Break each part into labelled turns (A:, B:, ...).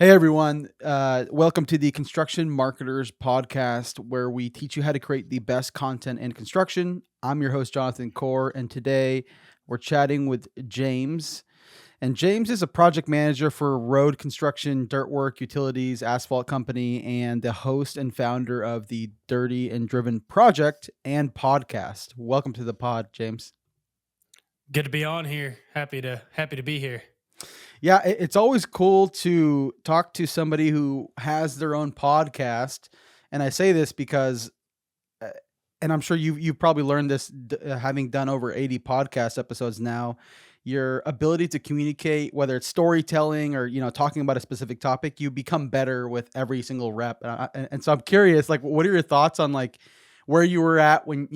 A: Hey everyone, welcome to the Construction Marketers Podcast, where we teach you how to create the best content in construction. I'm your host, Jonathan Core, and today we're chatting with James. And James is a project manager for road construction, dirt work, utilities, asphalt company, and the host and founder of the Dirty and Driven Project and podcast. Welcome to the pod, James.
B: Good to be on here. Happy to be here.
A: Yeah, it's always cool to talk to somebody who has their own podcast. And I say this because, uh, and I'm sure you've probably learned this having done over 80 podcast episodes now. Your ability to communicate, whether it's storytelling or talking about a specific topic, you become better with every single rep. And so I'm curious, like, what are your thoughts on like where you were at when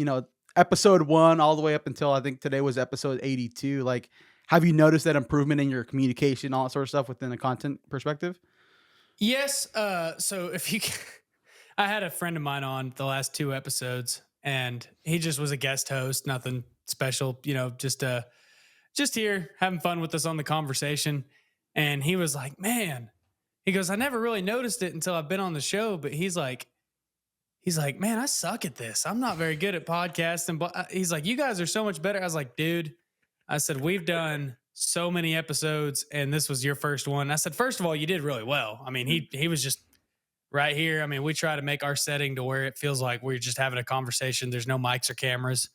A: episode one all the way up until I think today was episode 82? Like, have you noticed that improvement in your communication, all that sort of stuff within the content perspective?
B: Yes. So if you, I had a friend of mine on the last two episodes, and he just was a guest host, nothing special, just here having fun with us on the conversation. And he was like, "Man," he goes, "I never really noticed it until I've been on the show." But he's like, "Man, I suck at this. I'm not very good at podcasting." But he's like, "You guys are so much better." I was like, "Dude," I said, "We've done so many episodes, and this was your first one." I said, "First of all, you did really well. I mean, he was just right here. I mean, we try to make our setting to where it feels like we're just having a conversation. There's no mics or cameras,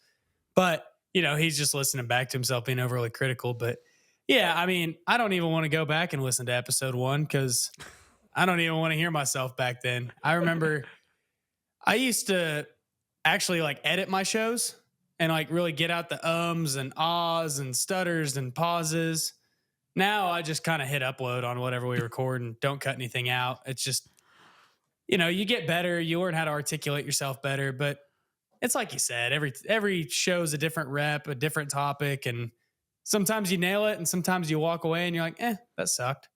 B: but he's just listening back to himself, being overly critical. But yeah, I mean, I don't even want to go back and listen to episode one because I don't even want to hear myself back then. I remember I used to actually like edit my shows and like really get out the ums and ahs and stutters and pauses. Now I just kind of hit upload on whatever we record and don't cut anything out. It's just, you get better, you learn how to articulate yourself better, but it's like you said, every show's a different rep, a different topic, and sometimes you nail it and sometimes you walk away and you're like, that sucked.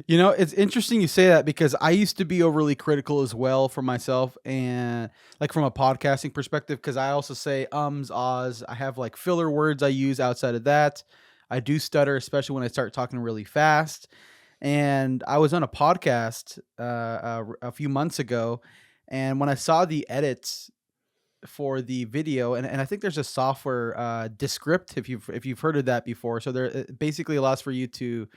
A: It's interesting you say that because I used to be overly critical as well for myself and like from a podcasting perspective, because I also say ums, ahs. I have like filler words I use outside of that. I do stutter, especially when I start talking really fast. And I was on a podcast a few months ago, and when I saw the edits for the video, and I think there's a software, Descript, if you've heard of that before. So there it basically allows for you to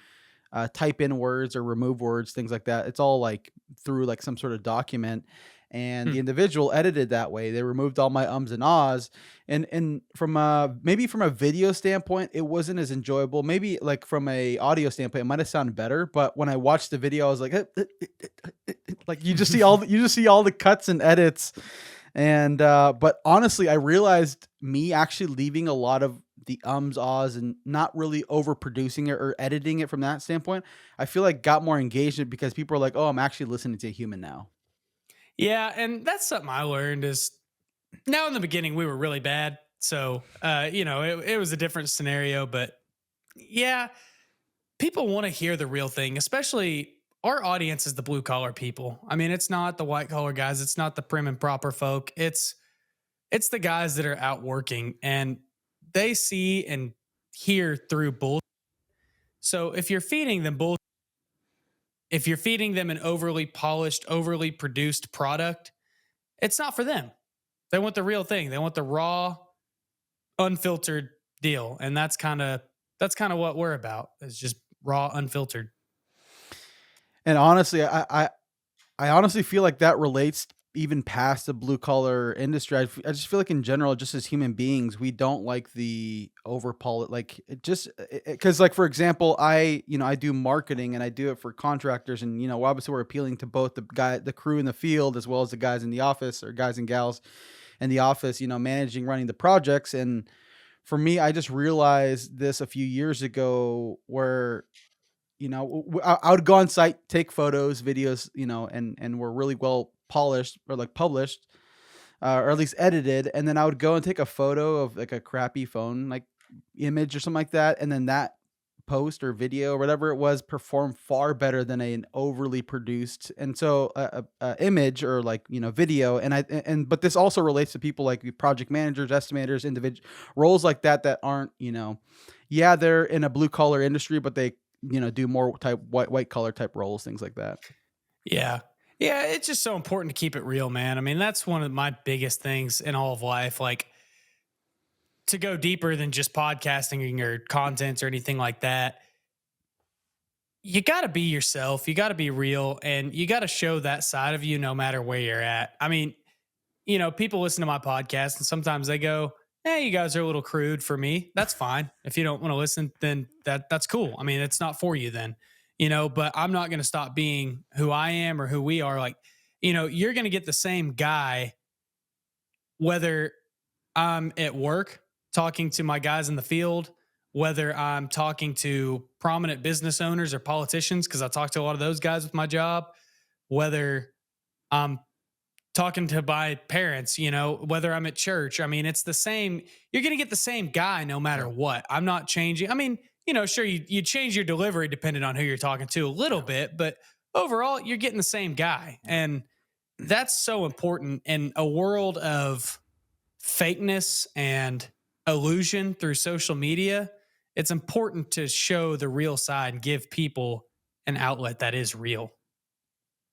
A: type in words or remove words, things like that. It's all like through like some sort of document. And
B: Hmm.
A: the individual edited that way. They removed all my ums and ahs. And from maybe from a video standpoint, it wasn't as enjoyable. Maybe like from a audio standpoint, it might have sounded better. But when I watched the video, I was like, like you just see all the cuts and edits. And but honestly, I realized me actually leaving a lot of the ums, ahs, and not really overproducing it or editing it from that standpoint, I feel like got more engagement because people are like, "Oh, I'm actually listening to a human now."
B: Yeah, and that's something I learned is now in the beginning we were really bad. So it was a different scenario, but yeah, people want to hear the real thing, especially our audience is the blue collar people. I mean, it's not the white collar guys, it's not the prim and proper folk. It's the guys that are out working and they see and hear through bull. So if you're feeding them an overly polished, overly produced product, it's not for them. They want the real thing. They want the raw, unfiltered deal. And that's kind of what we're about. Is just raw, unfiltered.
A: And honestly, I honestly feel like that relates even past the blue collar industry. I just feel like in general, just as human beings, we don't like the overpolit, like it just because, like for example, I do marketing and I do it for contractors, and obviously we're appealing to both the crew in the field as well as the guys in the office or guys and gals in the office, managing running the projects. And for me, I just realized this a few years ago where I would go on site, take photos, videos, and were really well polished or like published, or at least edited, and then I would go and take a photo of like a crappy phone like image or something like that, and then that post or video or whatever it was performed far better than an overly produced and so image or like video. And but this also relates to people like project managers, estimators, individual roles like that aren't, yeah, they're in a blue collar industry, but do more type white collar type roles, things like that.
B: Yeah. Yeah, it's just so important to keep it real, man. I mean, that's one of my biggest things in all of life. Like, to go deeper than just podcasting or content or anything like that, you got to be yourself. You got to be real and you got to show that side of you no matter where you're at. I mean, people listen to my podcast and sometimes they go, "Hey, you guys are a little crude for me." That's fine. If you don't want to listen, then that's cool. I mean, it's not for you then. But I'm not going to stop being who I am or who we are. Like, you're going to get the same guy whether I'm at work talking to my guys in the field, whether I'm talking to prominent business owners or politicians, because I talk to a lot of those guys with my job, whether I'm talking to my parents, whether I'm at church. I mean, it's the same. You're going to get the same guy no matter
A: Yep.
B: what. I'm not changing. I mean, sure, you change your delivery depending on who you're talking to a little
A: Yeah.
B: bit, but overall, you're getting the same guy. And that's so important in a world of fakeness and illusion through social media. It's important to show the real side and give people an outlet that is real.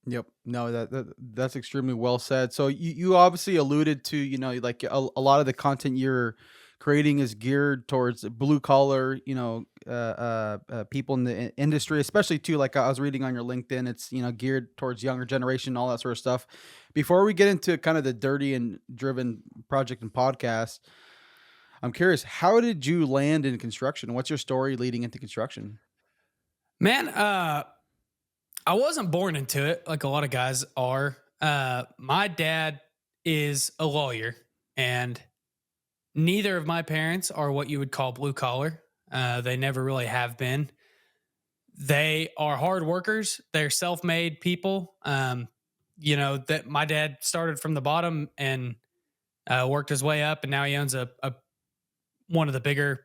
A: Yep. No, that's extremely well said. So you obviously alluded to, like a lot of the content you're creating is geared towards blue collar, people in the industry, especially too, like I was reading on your LinkedIn, it's, geared towards younger generation, all that sort of stuff. Before we get into kind of the dirty and driven project and podcast, I'm curious, how did you land in construction? What's your story leading into construction?
B: Man, I wasn't born into it like a lot of guys are. My dad is a lawyer, and neither of my parents are what you would call blue collar. They never really have been. They are hard workers. They're self-made people. That my dad started from the bottom and worked his way up, and now he owns a one of the bigger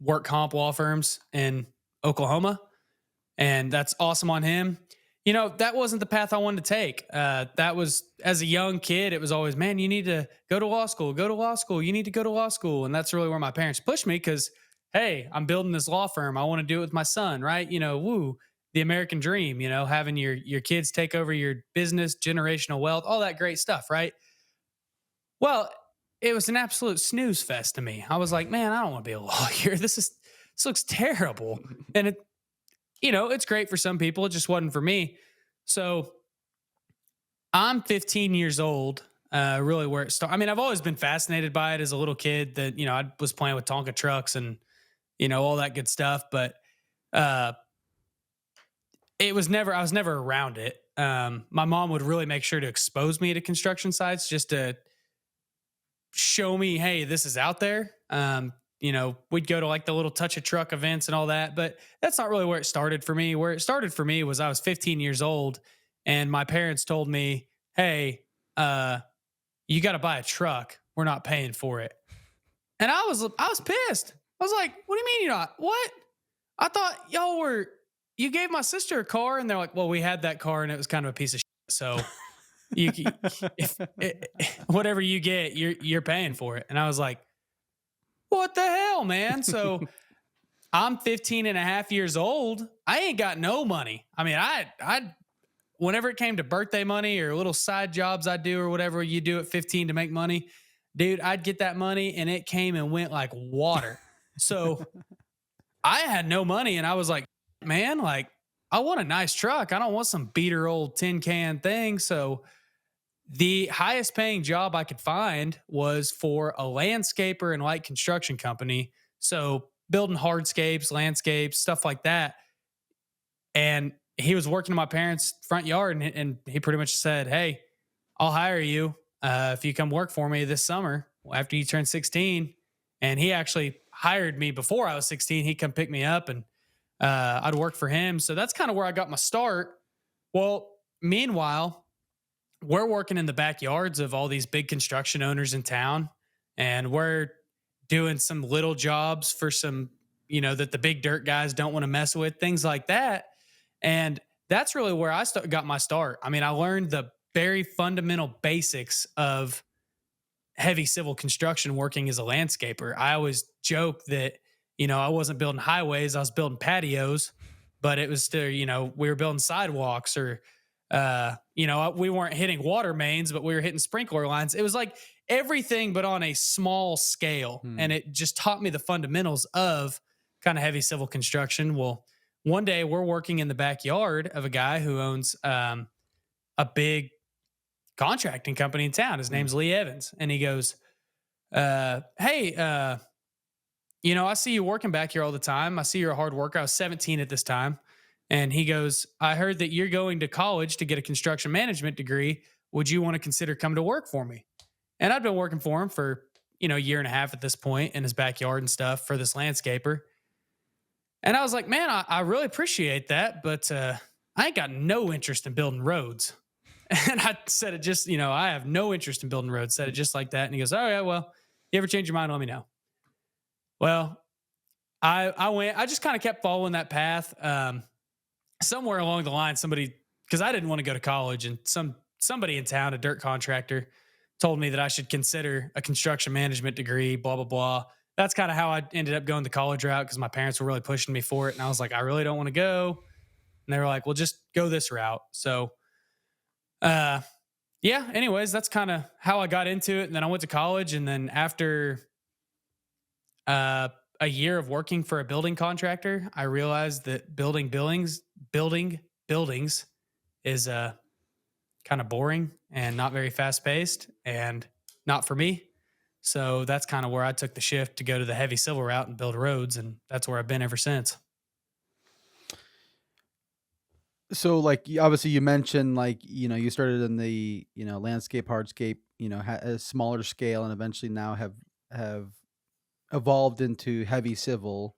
B: work comp law firms in Oklahoma, and that's awesome on him. That wasn't the path I wanted to take. That was as a young kid, it was always, man, you need to go to law school, go to law school, you need to go to law school. And that's really where my parents pushed me because, hey, I'm building this law firm. I want to do it with my son, right? Woo, the American dream, having your kids take over your business, generational wealth, all that great stuff, right? Well, it was an absolute snooze fest to me. I was like, man, I don't want to be a lawyer. This looks terrible. And it's great for some people. It just wasn't for me. So I'm 15 years old, really where it started. I mean, I've always been fascinated by it as a little kid that, I was playing with Tonka trucks and, all that good stuff. But uh, I was never around it. My mom would really make sure to expose me to construction sites just to show me, hey, this is out there. We'd go to like the little touch a truck events and all that, but that's not really where it started for me. Where it started for me was I was 15 years old and my parents told me, hey, you got to buy a truck. We're not paying for it. And I was pissed. I was like, what do you mean you're not? What? I thought you gave my sister a car. And they're like, well, we had that car and it was kind of a piece of shit. So you, if, whatever you get, you're paying for it. And I was like, what the hell, man? So I'm 15 and a half years old. I ain't got no money. I mean, I whenever it came to birthday money or little side jobs I do or whatever you do at 15 to make money, dude, I'd get that money and it came and went like water. So I had no money and I was like, man, like I want a nice truck. I don't want some beater old tin can thing. So the highest paying job I could find was for a landscaper and light construction company. So building hardscapes, landscapes, stuff like that. And he was working in my parents' front yard and he pretty much said, hey, I'll hire you if you come work for me this summer after you turn 16. And he actually hired me before I was 16. He'd come pick me up and I'd work for him. So that's kind of where I got my start. Well, meanwhile, we're working in the backyards of all these big construction owners in town. And we're doing some little jobs for some, that the big dirt guys don't want to mess with, things like that. And that's really where I got my start. I mean, I learned the very fundamental basics of heavy civil construction working as a landscaper. I always joke that, I wasn't building highways, I was building patios. but it was still, we were building sidewalks or, we weren't hitting water mains, but we were hitting sprinkler lines. It was like everything, but on a small scale. And
A: Hmm.
B: it just taught me the fundamentals of kind of heavy civil construction. Well, one day we're working in the backyard of a guy who owns a big contracting company in town. His
A: Hmm.
B: name's Lee Evans. And he goes, hey, I see you working back here all the time. I see you're a hard worker. I was 17 at this time. And he goes, I heard that you're going to college to get a construction management degree. Would you want to consider coming to work for me? And I'd been working for him for, a year and a half at this point in his backyard and stuff for this landscaper. And I was like, man, I really appreciate that, but I ain't got no interest in building roads. And I said it just, I have no interest in building roads. Said it just like that. And he goes, oh, yeah, well, you ever change your mind, let me know. Well, I just kind of kept following that path. Somewhere along the line, somebody, because I didn't want to go to college, and somebody in town, a dirt contractor, told me that I should consider a construction management degree, blah, blah, blah. That's kind of how I ended up going the college route because my parents were really pushing me for it. And I was like, I really don't want to go. And they were like, well, just go this route. So, uh, yeah, anyways, that's kind of how I got into it. And then I went to college. And then after uh, a year of working for a building contractor, I realized that building buildings is kind of boring and not very fast paced and not for me. So that's kind of where I took the shift to go to the heavy civil route and build roads. And that's where I've been ever since.
A: So, like, obviously, you mentioned, like, you started in the, landscape, hardscape, a smaller scale, and eventually now have evolved into heavy civil.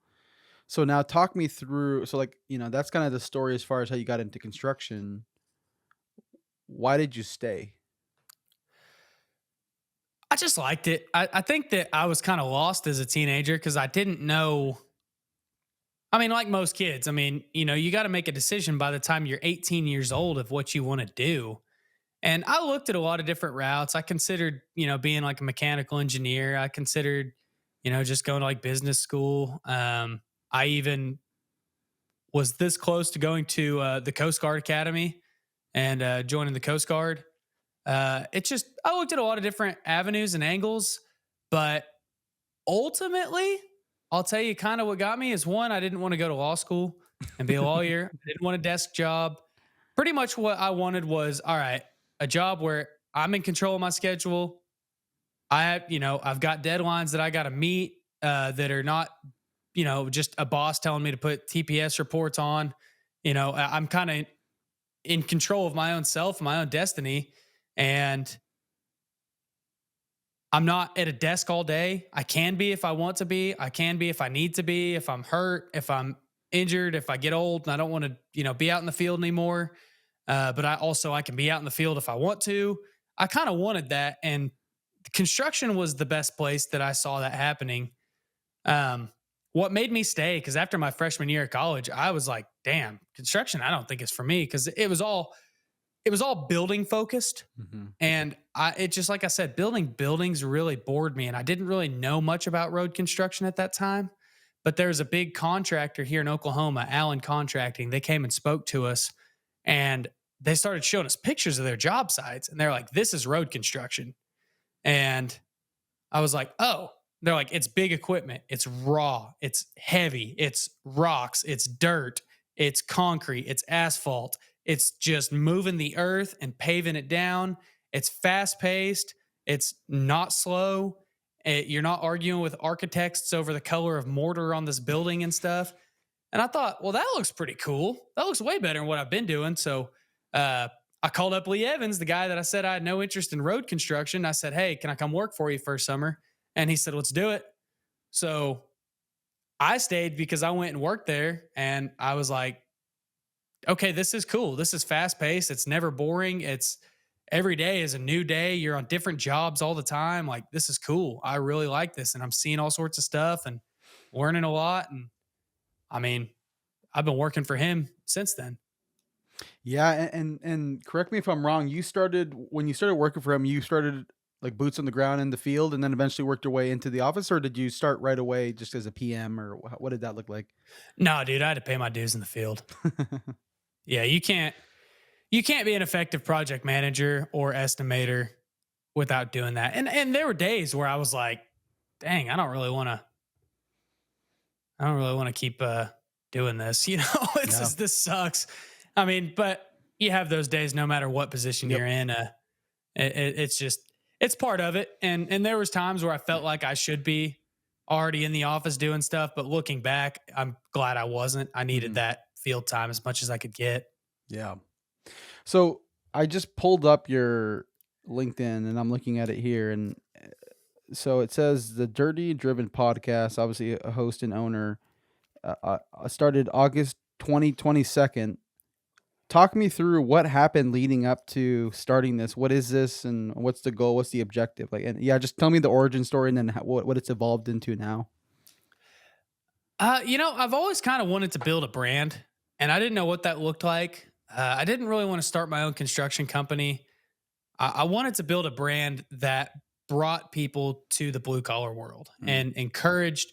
A: So now talk me through. So, like, that's kind of the story as far as how you got into construction. Why did you stay?
B: I just liked it. I think that I was kind of lost as a teenager because I didn't know. I mean, like most kids, I mean, you got to make a decision by the time you're 18 years old of what you want to do. And I looked at a lot of different routes. I considered, being like a mechanical engineer. I considered, just going to like business school. I even was this close to going to the Coast Guard Academy and joining the Coast Guard. I looked at a lot of different avenues and angles, but ultimately, I'll tell you kind of what got me is one, I didn't want to go to law school and be a lawyer. I didn't want a desk job. Pretty much what I wanted was, all right, a job where I'm in control of my schedule. I've got deadlines that I got to meet that are not, just a boss telling me to put TPS reports on. I'm kind of in control of my own self, my own destiny. And I'm not at a desk all day. I can be if I want to be. I can be if I need to be, if I'm hurt, if I'm injured, if I get old and I don't want to, be out in the field anymore. But I can be out in the field if I want to. I kind of wanted that. And construction was the best place that I saw that happening. Um, what made me stay, because after my freshman year of college, I was like, damn, construction, I don't think it's for me because it was all building focused.
A: Hmm.
B: And it just like I said, building buildings really bored me. And I didn't really know much about road construction at that time. But there's a big contractor here in Oklahoma, Allen Contracting. They came and spoke to us and they started showing us pictures of their job sites. And they're like, this is road construction. And I was like, oh, they're like, it's big equipment. It's raw. It's heavy. It's rocks. It's dirt. It's concrete. It's asphalt. It's just moving the earth and paving it down. It's fast paced. It's not slow. You're not arguing with architects over the color of mortar on this building and stuff. And I thought, well, that looks pretty cool. That looks way better than what I've been doing. So uh, I called up Lee Evans, the guy that I said I had no interest in road construction. I said, hey, can I come work for you for a summer? And he said, let's do it. So I stayed because I went and worked there and I was like, okay, this is cool. This is fast paced. It's never boring. It's every day is a new day. You're on different jobs all the time. Like, this is cool. I really like this. And I'm seeing all sorts of stuff and learning a lot. And I mean, I've been working for him since then.
A: Yeah, and correct me if I'm wrong. You started when you started working for him. You started. like boots on the ground in the field, and then eventually worked your way into the office, or did you start right away just as a PM, or what did that look like?
B: No, dude, I had to pay my dues in the field. Yeah, you can't be an effective project manager or estimator without doing that. And there were days where I was like, dang, I don't really want to keep doing this. It's
A: Yeah.
B: just this sucks. I mean, but you have those days no matter what position
A: Yep.
B: you're in. It's just it's part of it. And there was times where I felt like I should be already in the office doing stuff, but looking back, I'm glad I wasn't. I needed
A: Mhm.
B: that field time as much as I could get.
A: Yeah. So I just pulled up your LinkedIn and I'm looking at it here. And so it says the Dirty Driven podcast, obviously a host and owner, started August 2022. Talk me through what happened leading up to starting this. What is this and what's the goal? What's the objective? Like, and yeah, just tell me the origin story and then what it's evolved into now.
B: I've always kind of wanted to build a brand, and I didn't know what that looked like. I didn't really want to start my own construction company. I wanted to build a brand that brought people to the blue collar world
A: Mm,
B: and encouraged,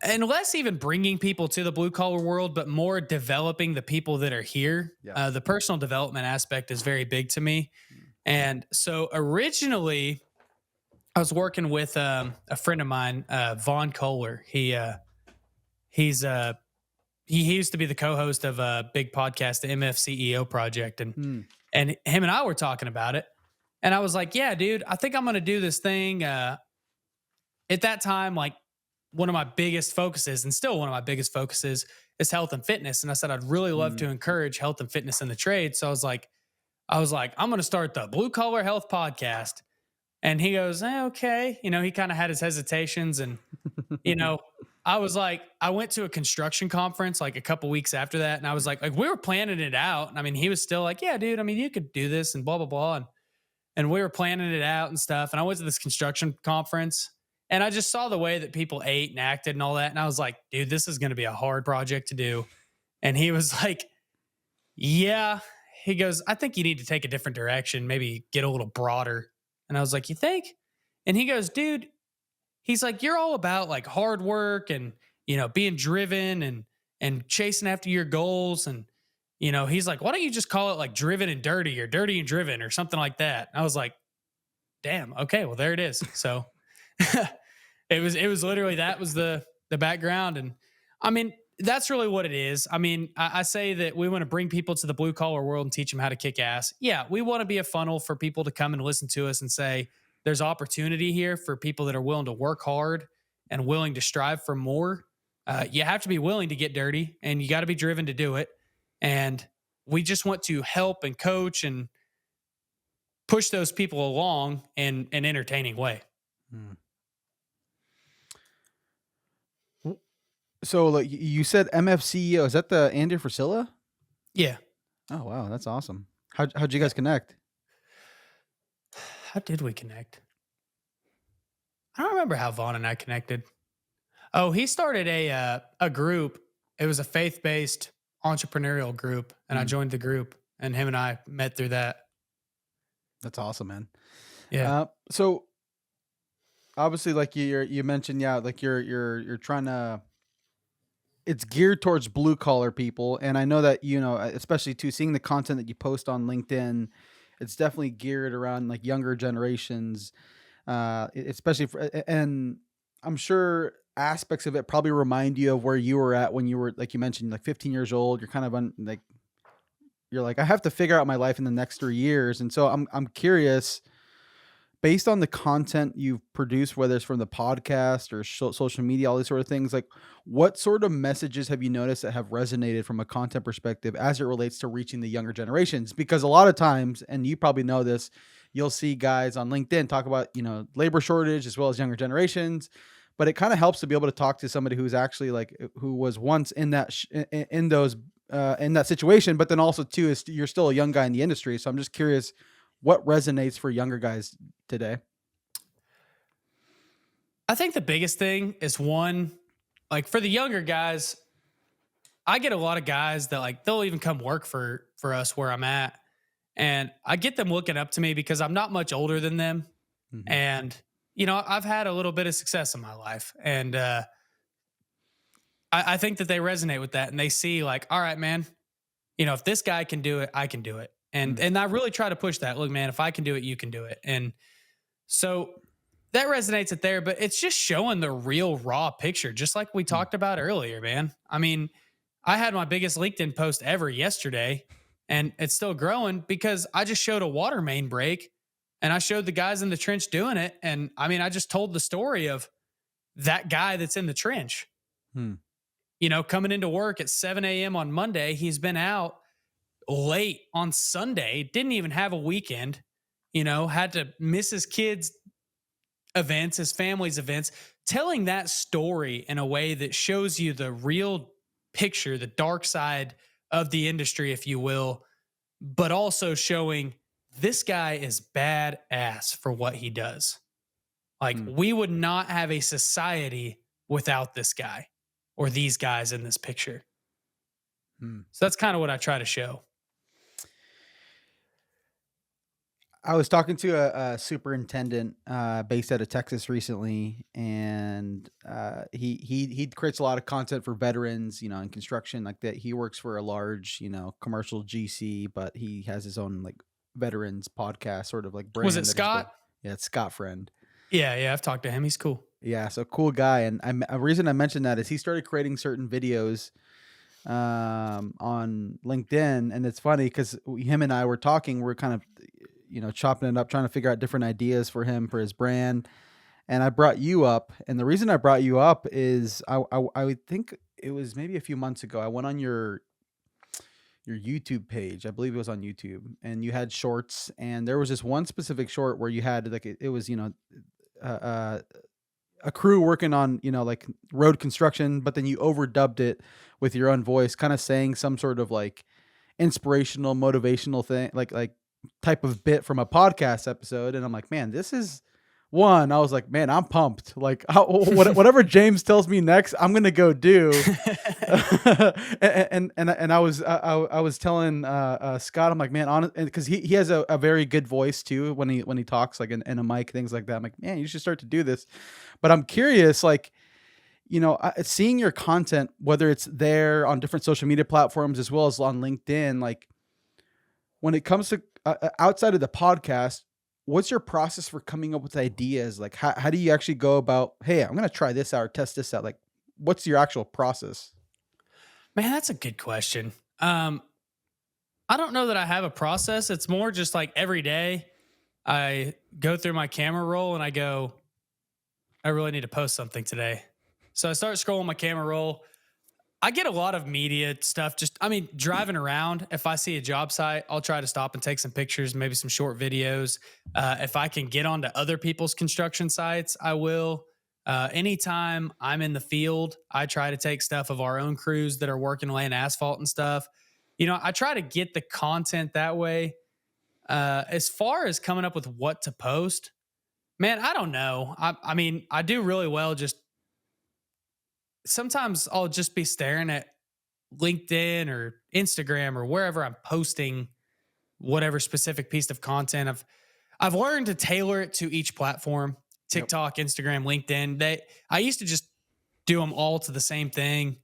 B: and less even bringing people to the blue collar world, but more developing the people that are here.
A: yes.
B: The personal development aspect is very big to me.
A: Mm,
B: And so originally, I was working with a friend of mine, Vaughn Kohler. He's he used to be the co-host of a big podcast, the MF CEO Project, and
A: mm,
B: and him and I were talking about it. And I was like, "Yeah, dude, I think I'm going to do this thing." At that time, like one of my biggest focuses, and still one of my biggest focuses, is health and fitness. And I said I'd really love
A: mm.
B: to encourage health and fitness in the trade. So I was like, I'm going to start the Blue Collar Health Podcast. And he goes, okay. He kind of had his hesitations, and you know, I was like, I went to a construction conference like a couple weeks after that, and I was like we were planning it out. And I mean, he was still like, yeah, dude. I mean, you could do this and blah blah blah, and we were planning it out and stuff. And I went to this construction conference, and I just saw the way that people ate and acted and all that, and I was like, dude, this is going to be a hard project to do. And he was like, yeah. He goes, I think you need to take a different direction, maybe get a little broader. And I was like, you think? And he goes, dude, he's like, you're all about like hard work and being driven and chasing after your goals. And he's like, why don't you just call it like driven and dirty or dirty and driven or something like that? And I was like, damn, okay, well there it is. So it was literally that was the background. And I mean, that's really what it is. I mean, I say that we want to bring people to the blue collar world and teach them how to kick ass. Yeah, we want to be a funnel for people to come and listen to us and say there's opportunity here for people that are willing to work hard and willing to strive for more. You have to be willing to get dirty, and you got to be driven to do it. And we just want to help and coach and push those people along in an entertaining way.
A: Mm. So, like you said, MFCEO, is that the Andy Frisilla?
B: Yeah.
A: Oh wow, that's awesome. How'd you
B: Yeah.
A: guys connect?
B: How did we connect? I don't remember how Vaughn and I connected. Oh, he started a group. It was a faith based entrepreneurial group, and I
A: Mm,
B: joined the group, and him and I met through that.
A: that's awesome, man.
B: Yeah,
A: So obviously, like you mentioned, yeah, like you're trying to. It's geared towards blue collar people, and I know that especially too, seeing the content that you post on LinkedIn, it's definitely geared around like younger generations, especially and I'm sure aspects of it probably remind you of where you were at when you were, like you mentioned, like 15 years old. You're kind of like you're like, I have to figure out my life in the next 3 years, and so I'm curious, based on the content you've produced, whether it's from the podcast or social media, all these sort of things, like what sort of messages have you noticed that have resonated from a content perspective as it relates to reaching the younger generations? Because a lot of times, and you probably know this, you'll see guys on LinkedIn talk about, labor shortage as well as younger generations, but it kind of helps to be able to talk to somebody who's actually like, who was once in that, in those, in that situation, but then also too, is you're still a young guy in the industry. So I'm just curious what resonates for younger guys today.
B: I think the biggest thing is one, like for the younger guys, I get a lot of guys that like they'll even come work for us where I'm at, And I get them looking up to me because I'm not much older than them.
A: Mhm.
B: And, I've had a little bit of success in my life. And I think that they resonate with that and they see, like, all right, man, if this guy can do it, I can do it. And
A: Mm,
B: and I really try to push that. Look, man, if I can do it, you can do it. And so that resonates it there, but it's just showing the real raw picture, just like we
A: mm,
B: talked about earlier, man. I mean, I had my biggest LinkedIn post ever yesterday, and it's still growing because I just showed a water main break and I showed the guys in the trench doing it. And I mean, I just told the story of that guy that's in the trench,
A: mm,
B: coming into work at 7 a.m. on Monday. He's been out late on Sunday, didn't even have a weekend, had to miss his kids' events, his family's events, telling that story in a way that shows you the real picture, the dark side of the industry, if you will, but also showing this guy is badass for what he does. Like,
A: mm,
B: we would not have a society without this guy or these guys in this picture.
A: mm.
B: So that's kind of what I try to show.
A: I was talking to a superintendent based out of Texas recently, and he creates a lot of content for veterans, in construction like that. He works for a large, commercial GC, but he has his own like veterans podcast, sort of like
B: Was it
A: brand that he's built.
B: Scott?
A: Yeah, it's Scott Friend.
B: Yeah, yeah, I've talked to him. He's cool.
A: Yeah, so cool guy. And a reason I mentioned that is he started creating certain videos on LinkedIn, and it's funny because him and I were talking. We're kind of chopping it up, trying to figure out different ideas for him for his brand. And I brought you up, and the reason I brought you up is I would think it was maybe a few months ago. I went on your YouTube page. I believe it was on YouTube, and you had shorts, and there was this one specific short where you had like it was uh, uh, a crew working on like road construction, but then you overdubbed it with your own voice, kind of saying some sort of like inspirational, motivational thing, like type of bit from a podcast episode. And I'm like, man, this is one. I was like, man, I'm pumped. Like, whatever James tells me next, I'm gonna go do. And I was telling Scott, I'm like, man, on because he has a very good voice too when he talks like in a mic, things like that. I'm like, man, you should start to do this. But I'm curious, like, seeing your content, whether it's there on different social media platforms as well as on LinkedIn, like when it comes to outside of the podcast, what's your process for coming up with ideas? Like, how do you actually go about, hey, I'm going to try this out or test this out? Like, what's your actual process?
B: Man, that's a good question. I don't know that I have a process. It's more just like every day I go through my camera roll and I go, I really need to post something today. So I start scrolling my camera roll. I get a lot of media stuff. I mean, driving around, if I see a job site, I'll try to stop and take some pictures, maybe some short videos. If I can get onto other people's construction sites, I will. Anytime I'm in the field, I try to take stuff of our own crews that are working laying asphalt and stuff. I try to get the content that way. As far as coming up with what to post, man, I don't know. I mean, I do really well. Just sometimes I'll just be staring at LinkedIn or Instagram or wherever I'm posting whatever specific piece of content. I've learned to tailor it to each platform.
A: Yep.
B: TikTok, Instagram, LinkedIn. I used to just do them all to the same thing.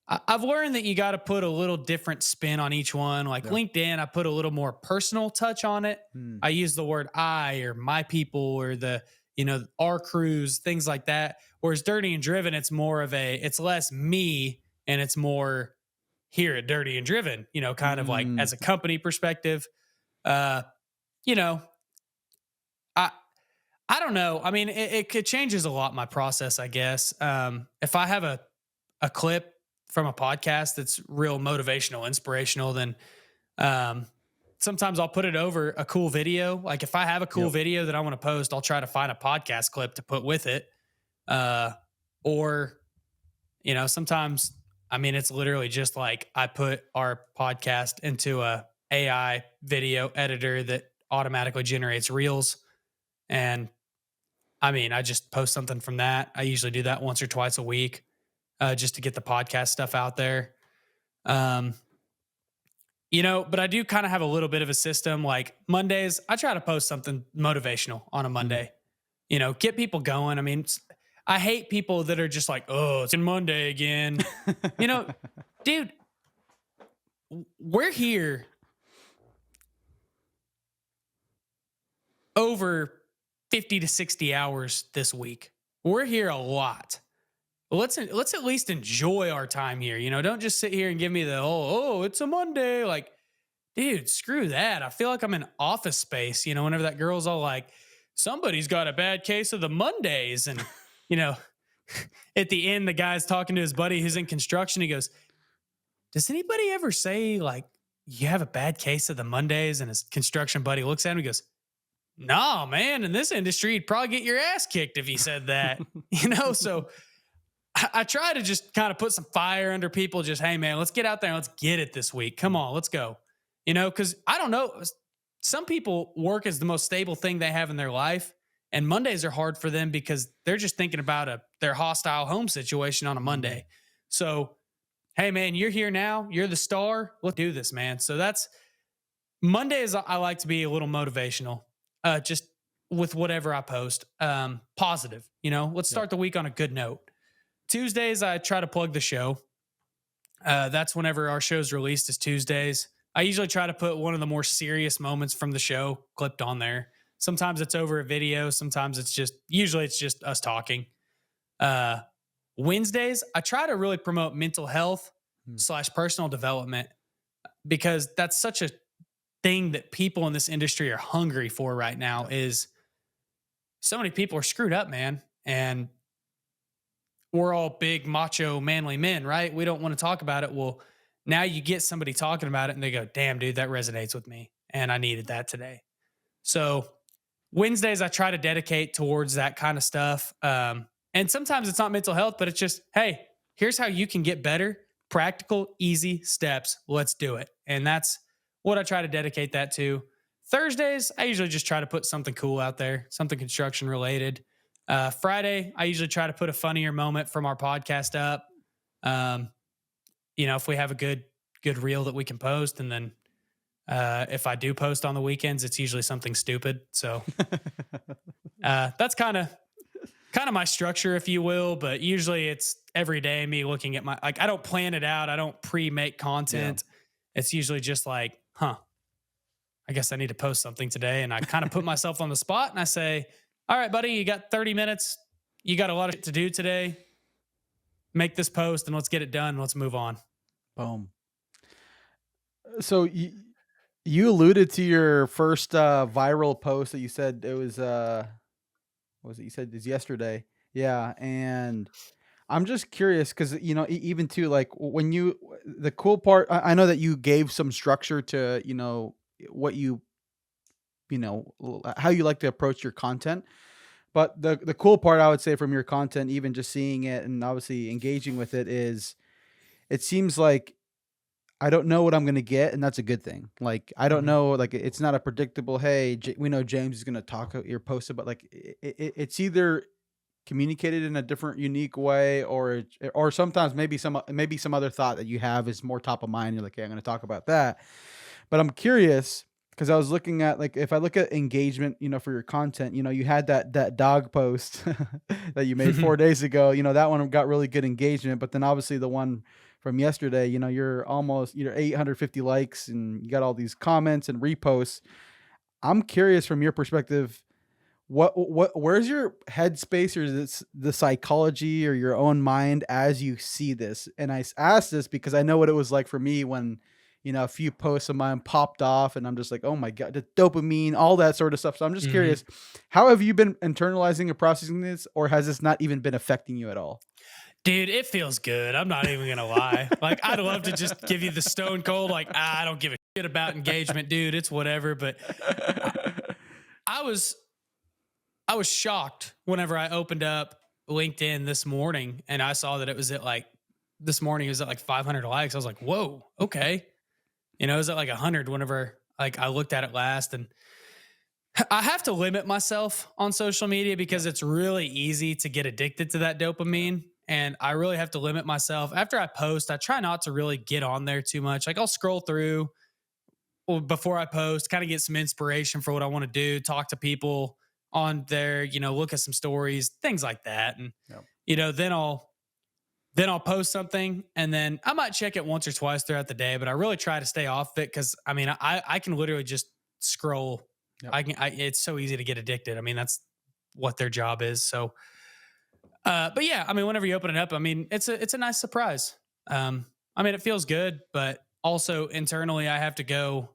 B: I've learned that you got to put a little different spin on each one. Like
A: Yep.
B: LinkedIn, I put a little more personal touch on it.
A: Hmm.
B: I use the word I or my people or our crews, things like that. Whereas Dirty and Driven, it's less me and it's more here at Dirty and Driven, kind of like
A: Mm.
B: as a company perspective. Uh, you know, I I don't know. I mean, it changes a lot my process, I guess. If I have a clip from a podcast that's real motivational, inspirational, then um, sometimes I'll put it over a cool video. Like if I have a cool
A: Yep.
B: video that I want to post, I'll try to find a podcast clip to put with it. Uh, or sometimes I mean it's literally just like I put our podcast into a AI video editor that automatically generates reels, and I mean I just post something from that. I usually do that once or twice a week, just to get the podcast stuff out there. Um, But I do kind of have a little bit of a system. Like Mondays, I try to post something motivational on a
A: Mhm.
B: Monday, get people going. I mean, I hate people that are just like, oh, it's Monday again. You know, dude, we're here over 50 to 60 hours this week. We're here a lot. Let's at least enjoy our time here. Don't just sit here and give me the it's a Monday. Like, dude, screw that. I feel like I'm in Office Space, whenever that girl's all like, somebody's got a bad case of the Mondays. And, you know, at the end, the guy's talking to his buddy who's in construction. He goes, does anybody ever say, like, you have a bad case of the Mondays? And his construction buddy looks at him and goes, no, man, in this industry, you'd probably get your ass kicked if he said that, So I try to just kind of put some fire under people. Just, hey, man, let's get out there and let's get it this week. Come on, let's go. Because I don't know. Some people work as the most stable thing they have in their life. And Mondays are hard for them because they're just thinking about their hostile home situation on a
A: Mhm.
B: Monday. So, hey, man, you're here now. You're the star. Let's do this, man. So that's Mondays. I like to be a little motivational, just with whatever I post. Positive, let's
A: Yep.
B: start the week on a good note. Tuesdays, I try to plug the show. That's whenever our show's released is Tuesdays. I usually try to put one of the more serious moments from the show clipped on there. Sometimes it's over a video. Sometimes usually it's just us talking. Uh, Wednesdays, I try to really promote mental health
A: Mm.
B: slash personal development because that's such a thing that people in this industry are hungry for right now.
A: Yep.
B: Is so many people are screwed up, man. And we're all big macho manly men, right? We don't want to talk about it. Well, now you get somebody talking about it and they go, damn, dude, that resonates with me. And I needed that today. So Wednesdays, I try to dedicate towards that kind of stuff. And sometimes it's not mental health, but it's just, hey, here's how you can get better. Practical, easy steps. Let's do it. And that's what I try to dedicate that to. Thursdays, I usually just try to put something cool out there, something construction related. Friday, I usually try to put a funnier moment from our podcast up. Um, if we have a good reel that we can post, and then if I do post on the weekends, it's usually something stupid. So that's kind of my structure, if you will. But usually it's every day me looking at I don't plan it out. I don't pre-make
A: Yeah.
B: content. It's usually just like, I guess I need to post something today. And I kind of put myself on the spot and I say, all right, buddy, you got 30 minutes. You got a lot of shit to do today. Make this post and let's get it done. Let's move on.
A: Boom. So you alluded to your first viral post that you said it was what was it? You said it's yesterday. Yeah, and I'm just curious because even too like when the cool part. I know that you gave some structure to what how you like to approach your content. But the cool part I would say from your content, even just seeing it and obviously engaging with it, is it seems like I don't know what I'm gonna get, and that's a good thing. Like I don't
B: Mhm.
A: know, like it's not a predictable. Hey, we know James is gonna talk your post about like it's either communicated in a different, unique way, or sometimes maybe some other thought that you have is more top of mind. You're like, hey, I'm gonna talk about that. But I'm curious because I was looking at like if I look at engagement, for your content, you had that dog post that you made 4 days ago. That one got really good engagement, but then obviously the one from yesterday, you're 850 likes and you got all these comments and reposts. I'm curious from your perspective, where's your headspace or the psychology or your own mind as you see this? And asked this because I know what it was like for me when a few posts of mine popped off and I'm just like, oh my god, the dopamine, all that sort of stuff. So I'm just
B: Mhm.
A: curious, how have you been internalizing and processing this, or has this not even been affecting you at all?
B: Dude, it feels good. I'm not even gonna lie. Like, I'd love to just give you the stone cold, like, I don't give a shit about engagement, dude. It's whatever. But I, I was I was shocked whenever I opened up LinkedIn this morning and I saw that it was at like this morning it was at like 500 likes. I was like, whoa, okay. It was at like 100 whenever like I looked at it last. And I have to limit myself on social media
A: Yeah.
B: because it's really easy to get addicted to that dopamine. And I really have to limit myself. After I post, I try not to really get on there too much. Like I'll scroll through, before I post, kind of get some inspiration for what I want to do, talk to people on there, look at some stories, things like that. And,
A: Yep.
B: then I'll post something and then I might check it once or twice throughout the day, but I really try to stay off it because I mean, I can literally just scroll.
A: Yep.
B: It's so easy to get addicted. I mean, that's what their job is. So, but yeah, I mean, whenever you open it up, I mean, it's a nice surprise. I mean, it feels good, but also internally, I have to go,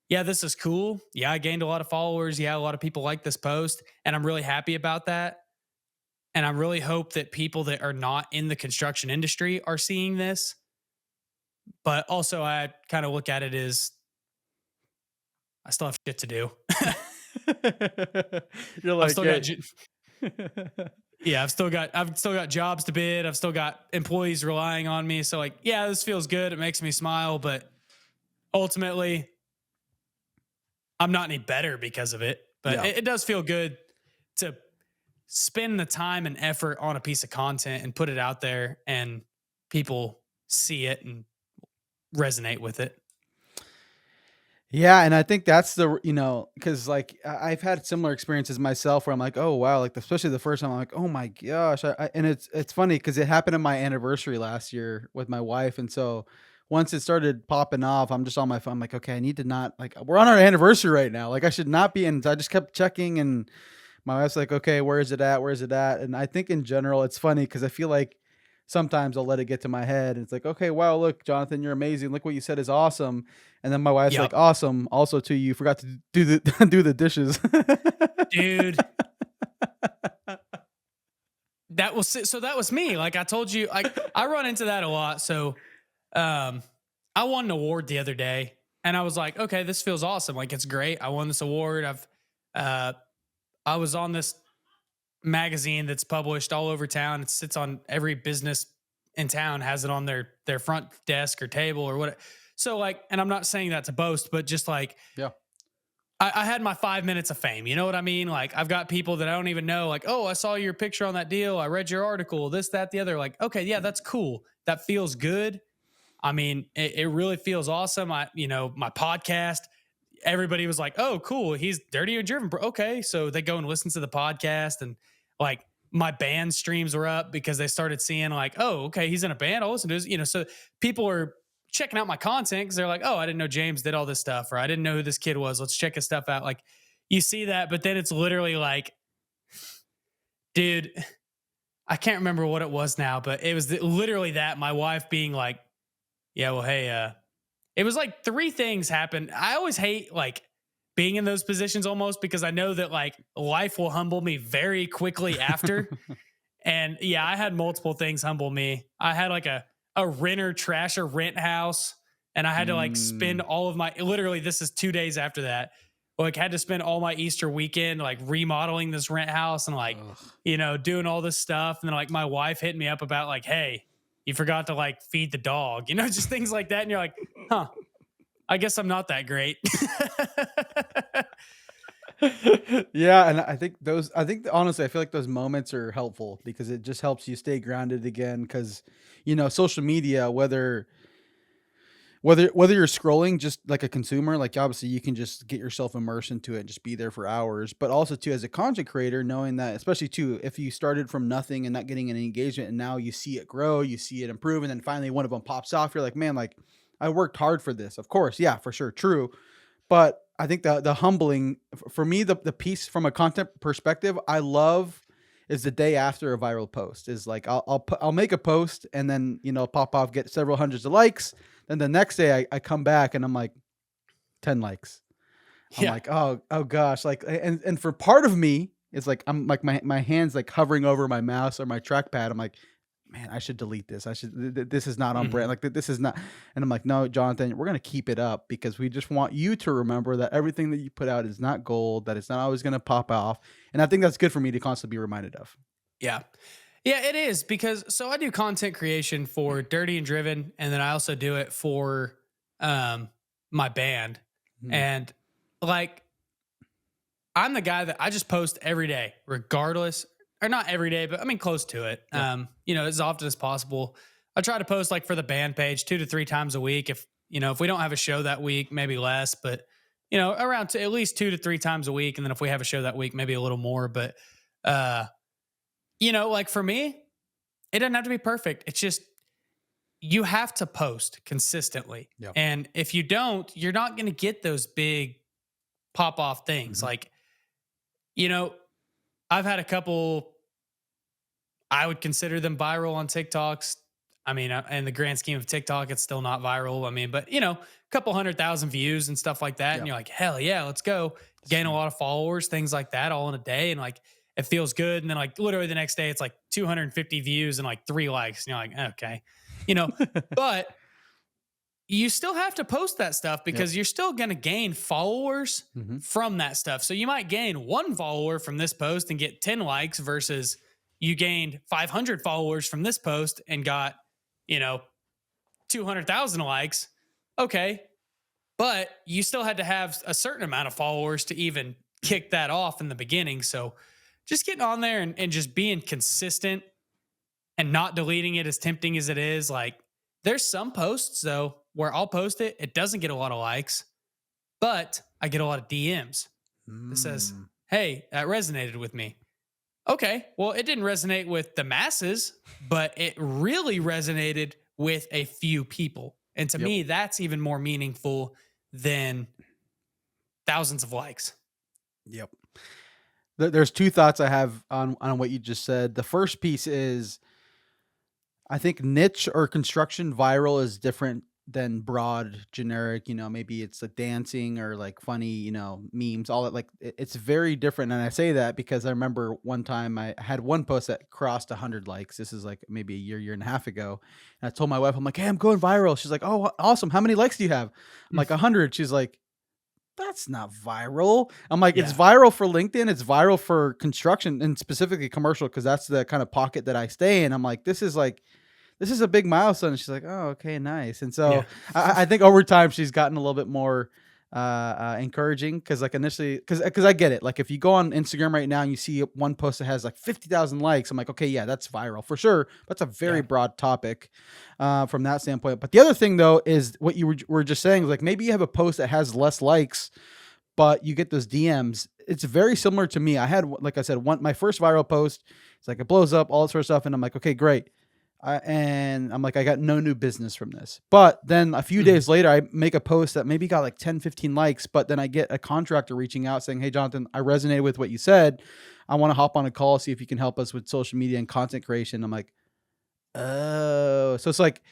B: yeah, this is cool. Yeah, I gained a lot of followers. Yeah, a lot of people like this post, and I'm really happy about that. And I really hope that people that are not in the construction industry are seeing this. But also, I kind of look at it as I still have shit to do.
A: You're
B: I've
A: like,
B: still got,
A: hey.
B: yeah, I've still got jobs to bid. I've still got employees relying on me. So like, yeah, this feels good. It makes me smile, but ultimately, I'm not any better because of it. But
A: Yeah.
B: it does feel good to spend the time and effort on a piece of content and put it out there, and people see it and resonate with it.
A: Yeah, and I think that's because like I've had similar experiences myself where I'm like, oh wow, like especially the first time I'm like, oh my gosh, and it's funny because it happened on my anniversary last year with my wife, and so once it started popping off, I'm just on my phone, I'm like, okay, I need to not like we're on our anniversary right now, like I should not be, and I just kept checking, and my wife's like, okay, where is it at? Where is it at? And I think in general, it's funny because I feel like sometimes I'll let it get to my head and it's like, okay, wow, look, Jonathan, you're amazing. Look what you said is awesome. And then my wife's like,
B: Yep.
A: awesome. Also, to you, forgot to do the do the dishes.
B: Dude, that was me. Like I told you, I run into that a lot. So um I won an award the other day and I was like, okay, this feels awesome. Like it's great. I won this award. Uh I was on this magazine that's published all over town. It sits on every business in town, has it on their front desk or table or what. So like, and I'm not saying that to boast, but just like
A: Yeah.
B: I had my 5 minutes of fame. You know what I mean? Like I've got people that I don't even know. Like, oh, I saw your picture on that deal. I read your article. This, that, the other. Like, okay, yeah, that's cool. That feels good. I mean, it really feels awesome. My podcast, everybody was like, "Oh, cool, he's dirty and driven." Okay, so they go and listen to the podcast, and like my band streams were up because they started seeing like, "Oh, okay, he's in a band. I'll listen to his." So people are checking out my content because they're like, "Oh, I didn't know James did all this stuff," or "I didn't know who this kid was. Let's check his stuff out." Like you see that, but then it's literally like, dude, I can't remember what it was now, but it was literally that my wife being like, "Yeah, well, hey, it was like three things happened." I always hate like being in those positions almost because I know that like life will humble me very quickly after. And yeah, I had multiple things humble me. I had like a renter trash a rent house, and I had to like spend
A: Mm,
B: all of my literally this is 2 days after that. Like had to spend all my Easter weekend like remodeling this rent house and like,
A: ugh.
B: doing all this stuff. And then like my wife hit me up about like, hey, you forgot to like feed the dog, just things like that. And you're like, huh, I guess I'm not that great.
A: Yeah, and I think honestly, I feel like those moments are helpful because it just helps you stay grounded again. Because social media, whether you're scrolling just like a consumer, like obviously you can just get yourself immersed into it and just be there for hours, but also too as a content creator, knowing that especially too if you started from nothing and not getting any engagement and now you see it grow, you see it improve, and then finally one of them pops off, you're like, man, like I worked hard for this. Of course, yeah, for sure, true. But I think the humbling for me, the piece from a content perspective, I love is the day after a viral post is like I'll make a post and then pop off, get several hundreds of likes. Then the next day I come back and I'm like 10 likes. I'm
B: Yeah.
A: like, oh gosh, like and for part of me, it's like I'm like my hands like hovering over my mouse or my trackpad. I'm like, man, I should delete this. I should this is not on brand.
B: Mhm.
A: Like this is not. And I'm like, no, Jonathan, we're gonna keep it up because we just want you to remember that everything that you put out is not gold, that it's not always gonna pop off. And I think that's good for me to constantly be reminded of.
B: Yeah. Yeah, it is because so I do content creation for Dirty and Driven, and then I also do it for um my band.
A: Mhm.
B: And like I'm the guy that I just post every day, regardless, or not every day, but I mean close to it.
A: Yeah.
B: As often as possible. I try to post like for the band page 2 to 3 times a week. If If we don't have a show that week, maybe less, but around at least 2 to 3 times a week. And then if we have a show that week, maybe a little more. But uh, like for me, it doesn't have to be perfect. It's just you have to post consistently.
A: Yep.
B: And if you don't, you're not going to get those big pop off things.
A: Mhm.
B: Like, I've had a couple, I would consider them viral on TikToks. I mean, in the grand scheme of TikTok, it's still not viral. I mean, but a couple 100,000 views and stuff like that. And
A: Yep.
B: you're like, hell yeah, let's go. Gain a
A: Sweet.
B: lot of followers, things like that, all in a day. And like, it feels good. And then like literally the next day, it's like 250 views and like 3 likes. And you're like, okay, you know, but you still have to post that stuff
A: Yep.
B: because you're still going to gain followers
A: Mhm.
B: from that stuff. So you might gain one follower from this post and get 10 likes versus you gained 500 followers from this post and got, you know, 200,000 likes. Okay. But you still had to have a certain amount of followers to even kick that off in the beginning. So just getting on there and just being consistent and not deleting it, as tempting as it is. Like, there's some posts though where I'll post it, it doesn't get a lot of likes, but I get a lot of DMs that says,
A: Mm.
B: hey, that resonated with me. Okay, well, it didn't resonate with the masses, but it really resonated with a few people. And to
A: Yep.
B: me, that's even more meaningful than thousands of likes.
A: Yep. There's two thoughts I have on what you just said. The first piece is I think niche or construction viral is different than broad generic, maybe it's like dancing or like funny, memes, all that. Like it's very different. And I say that because I remember one time I had one post that crossed 100 likes. This is like maybe a year and a half ago. And I told my wife, I'm like, hey, I'm going viral. She's like, oh, awesome. How many likes do you have? I'm like, 100. She's like, that's not viral. I'm like, it's
B: Yeah.
A: viral for LinkedIn. It's viral for construction and specifically commercial because that's the kind of pocket that I stay in. I'm like, this is a big milestone. And she's like, oh, okay, nice. And so
B: Yeah.
A: I think over time she's gotten a little bit more encouraging because like initially, because I get it. Like if you go on Instagram right now and you see one post that has like 50,000 likes, I'm like, okay, yeah, that's viral for sure. That's a very
B: Yeah.
A: broad topic from that standpoint. But the other thing though is what you were just saying, like maybe you have a post that has less likes, but you get those DMs. It's very similar to me. I had, like I said, my first viral post. It's like it blows up, all that sort of stuff, and I'm like, okay, great. And I'm like, I got no new business from this. But then a few
B: Mhm.
A: days later, I make a post that maybe got like 10, 15 likes. But then I get a contractor reaching out saying, hey, Jonathan, I resonated with what you said. I want to hop on a call, see if you can help us with social media and content creation. I'm like, oh, so it's like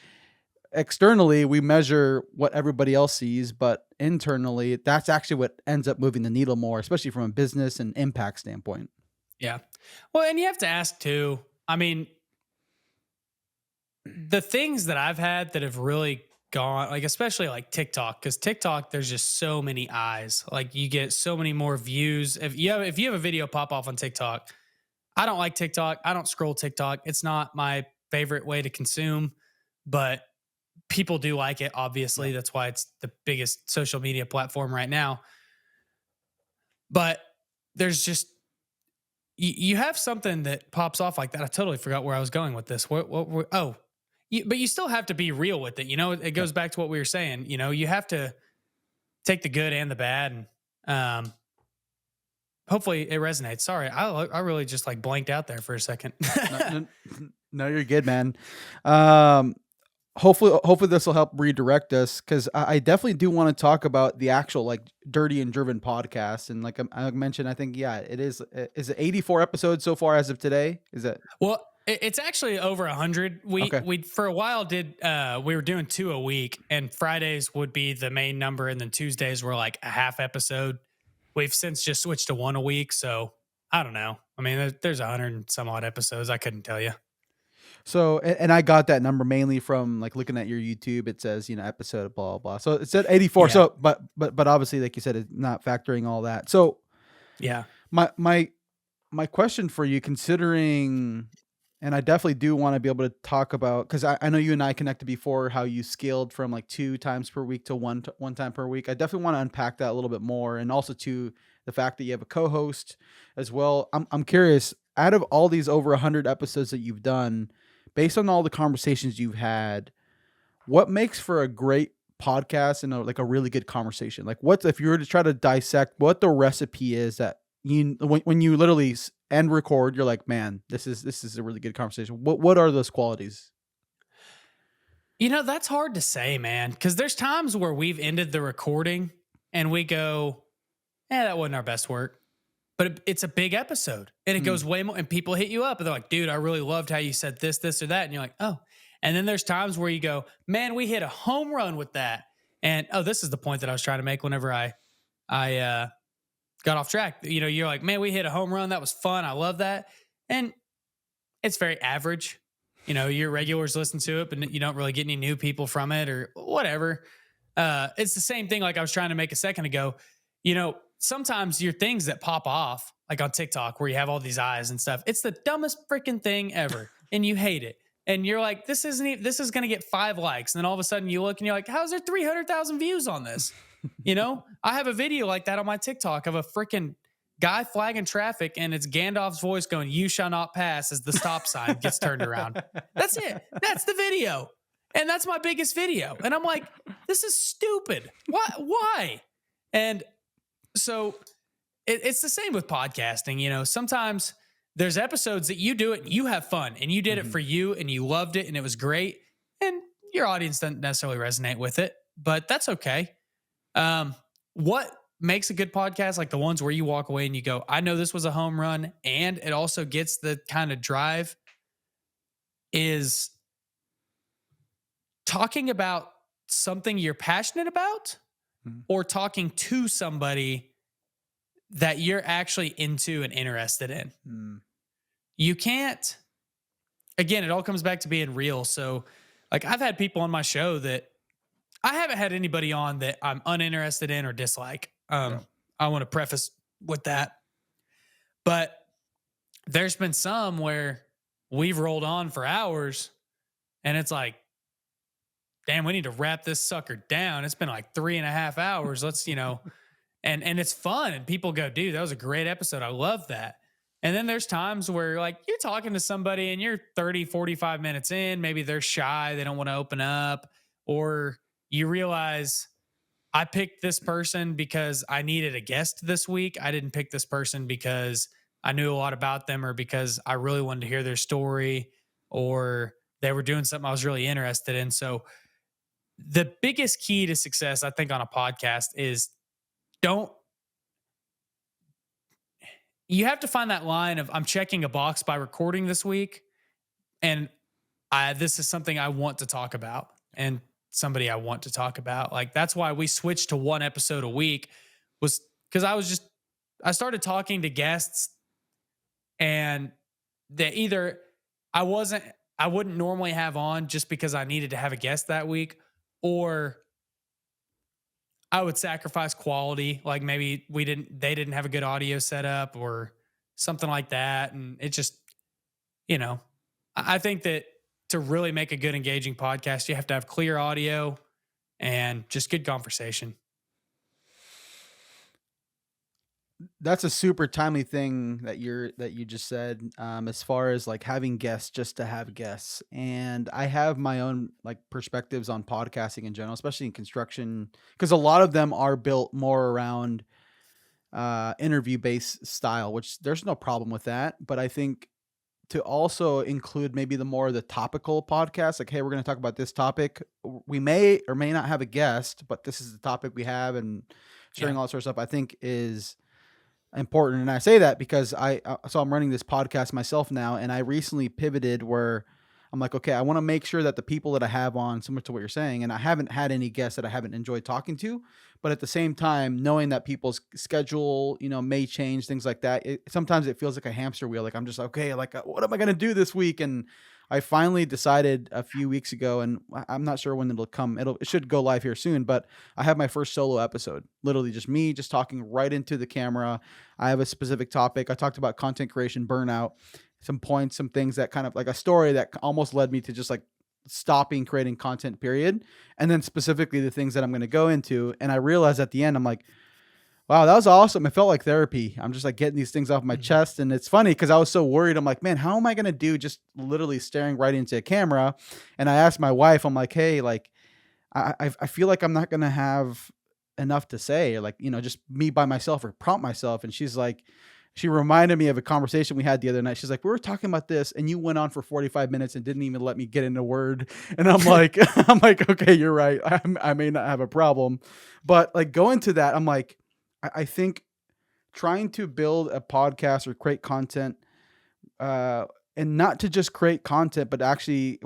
A: externally we measure what everybody else sees, but internally, that's actually what ends up moving the needle more, especially from a business and impact standpoint.
B: Yeah. Well, and you have to ask too. I mean, the things that I've had that have really gone, like especially like TikTok, because TikTok, there's just so many eyes. Like you get so many more views. If you have a video pop off on TikTok, I don't like TikTok. I don't scroll TikTok. It's not my favorite way to consume, but people do like it. Obviously,
A: Yep.
B: that's why it's the biggest social media platform right now. But there's just you have something that pops off like that. I totally forgot where I was going with this. Oh, but you still have to be real with it. It
A: Yep.
B: goes back to what we were saying. You have to take the good and the bad, and hopefully it resonates. Sorry, I really just like blanked out there for a second.
A: No, no, no, you're good, man. Um, hopefully this will help redirect us because I definitely do want to talk about the actual like dirty and driven podcast. And like I mentioned, I think yeah, it is. Is it 84 episodes so far as of today? Is it
B: Well, it's actually over 100. We
A: okay?
B: we for a while did we were doing 2 a week, and Fridays would be the main number, and then Tuesdays were like a half episode. We've since just switched to 1 a week, so I don't know. I mean, there's 100 and some odd episodes. I couldn't tell you.
A: So and I got that number mainly from like looking at your YouTube. It says episode blah blah blah. So it said 84.
B: Yeah,
A: So but obviously like you said, it's not factoring all that. So
B: yeah.
A: my question for you, considering, and I definitely do want to be able to talk about because I know you and I connected before how you scaled from like 2 times per week to one time per week. I definitely want to unpack that a little bit more, and also to the fact that you have a co-host as well. I'm curious. Out of all these over 100 episodes that you've done, based on all the conversations you've had, what makes for a great podcast and like a really good conversation? Like, what if you were to try to dissect what the recipe is that when you literally end record, you're like, man, this is a really good conversation. What are those qualities?
B: That's hard to say, man, because there's times where we've ended the recording and we go, that wasn't our best work. But it's a big episode and it
A: Mm.
B: goes way more. And people hit you up and they're like, dude, I really loved how you said this, or that. And you're like, oh. And then there's times where you go, man, we hit a home run with that. And this is the point that I was trying to make whenever I got off track. You're like, man, we hit a home run. That was fun. I love that. And it's very average. Your regulars listen to it, but you don't really get any new people from it or whatever. It's the same thing like I was trying to make a second ago. Sometimes your things that pop off, like on TikTok where you have all these eyes and stuff, it's the dumbest freaking thing ever. And you hate it. And you're like, this is going to get 5 likes. And then all of a sudden you look and you're like, how's there 300,000 views on this? I have a video like that on my TikTok of a freaking guy flagging traffic and it's Gandalf's voice going, you shall not pass as the stop sign gets turned around. That's it. That's the video. And that's my biggest video. And I'm like, this is stupid. Why? And so it's the same with podcasting. Sometimes there's episodes that you do it and you have fun and you did it for you and you loved it and it was great. And your audience doesn't necessarily resonate with it, but that's okay. What makes a good podcast, like the ones where you walk away and you go, I know this was a home run, and it also gets the kind of drive, is talking about something you're passionate about or talking to somebody that you're actually into and interested in. You can't, again, it all comes back to being real. So like I've had people on my show that I haven't had anybody on that I'm uninterested in or dislike. I want to preface with that. But there's been some where we've rolled on for hours and it's like, damn, we need to wrap this sucker down. It's been like 3.5 hours. Let's, and it's fun. And people go, dude, that was a great episode. I love that. And then there's times where like you're talking to somebody and you're 30, 45 minutes in, maybe they're shy. They don't want to open up, or you realize I picked this person because I needed a guest this week. I didn't pick this person because I knew a lot about them or because I really wanted to hear their story or they were doing something I was really interested in. So the biggest key to success, I think, on a podcast is you have to find that line of I'm checking a box by recording this week. And this is something I want to talk about. And somebody I want to talk about. Like that's why we switched to 1 episode a week, was because I started talking to guests and that either I wouldn't normally have on just because I needed to have a guest that week, or I would sacrifice quality. Like maybe they didn't have a good audio setup or something like that. And it just, I think that to really make a good engaging podcast, you have to have clear audio and just good conversation.
A: That's a super timely thing that you just said, as far as like having guests just to have guests. And I have my own like perspectives on podcasting in general, especially in construction, because a lot of them are built more around interview based style, which there's no problem with that. But I think to also include maybe the topical podcast, like, hey, we're going to talk about this topic. We may or may not have a guest, but this is the topic we have, and sharing all that sort of stuff, I think is important. And I say that because so I'm running this podcast myself now, and I recently pivoted where I'm like, okay, I want to make sure that the people that I have on, similar to what you're saying, and I haven't had any guests that I haven't enjoyed talking to, but at the same time, knowing that people's schedule, may change, things like that. Sometimes it feels like a hamster wheel. Like I'm just okay, like what am I going to do this week? And I finally decided a few weeks ago, and I'm not sure when it'll come. It should go live here soon, but I have my first solo episode, literally just me, just talking right into the camera. I have a specific topic. I talked about content creation, burnout, some points, some things that kind of like a story that almost led me to just like stopping creating content, period. And then specifically the things that I'm going to go into. And I realized at the end, I'm like, wow, that was awesome. It felt like therapy. I'm just like getting these things off my chest. And it's funny because I was so worried. I'm like, man, how am I going to do just literally staring right into a camera? And I asked my wife, I'm like, hey, like, I feel like I'm not gonna have enough to say, like, just me by myself or prompt myself. And she's like, she reminded me of a conversation we had the other night. She's like, we were talking about this, and you went on for 45 minutes and didn't even let me get in a word. And I'm like, I'm like, okay, you're right. I may not have a problem, but like going to that, I'm like, I think trying to build a podcast or create content, uh, and not to just create content, but actually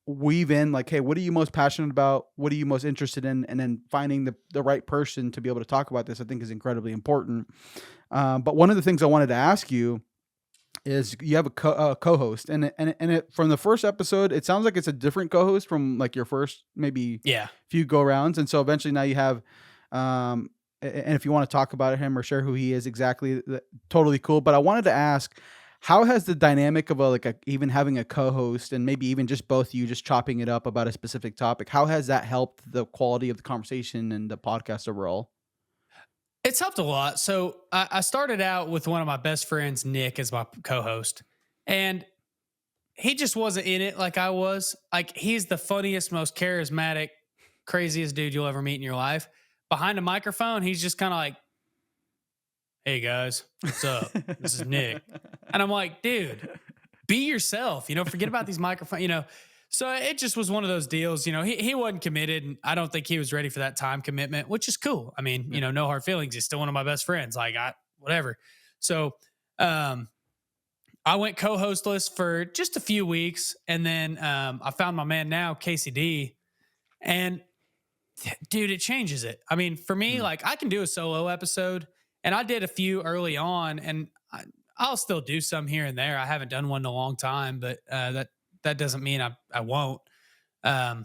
A: weave in like, hey, what are you most passionate about? What are you most interested in? And then finding the right person to be able to talk about this, I think is incredibly important. But one of the things I wanted to ask you is you have a co-host, and from the first episode, it sounds like it's a different co-host from like your first maybe
B: Yeah.
A: few go rounds, and so eventually now you have, and if you want to talk about him or share who he is exactly, totally cool. But I wanted to ask, how has the dynamic of even having a co-host and maybe even just both you just chopping it up about a specific topic, how has that helped the quality of the conversation and the podcast overall?
B: It's helped a lot. So I started out with one of my best friends, Nick, as my co-host, and he just wasn't in it like I was. Like he's the funniest, most charismatic, craziest dude you'll ever meet in your life. Behind a microphone, he's just kind of like, "Hey guys, what's up? This is Nick," and I'm like, "Dude, be yourself. Forget about these microphones. So it just was one of those deals. He wasn't committed, and I don't think he was ready for that time commitment, which is cool. I mean,
A: Yeah.
B: no hard feelings. He's still one of my best friends. Like I whatever. So um I went co-hostless for just a few weeks, and then I found my man now, KCD, and dude, it changes it. I mean, for me,
A: Mm.
B: like I can do a solo episode, and I did a few early on, and I'll still do some here and there. I haven't done one in a long time, but that doesn't mean I won't. Um,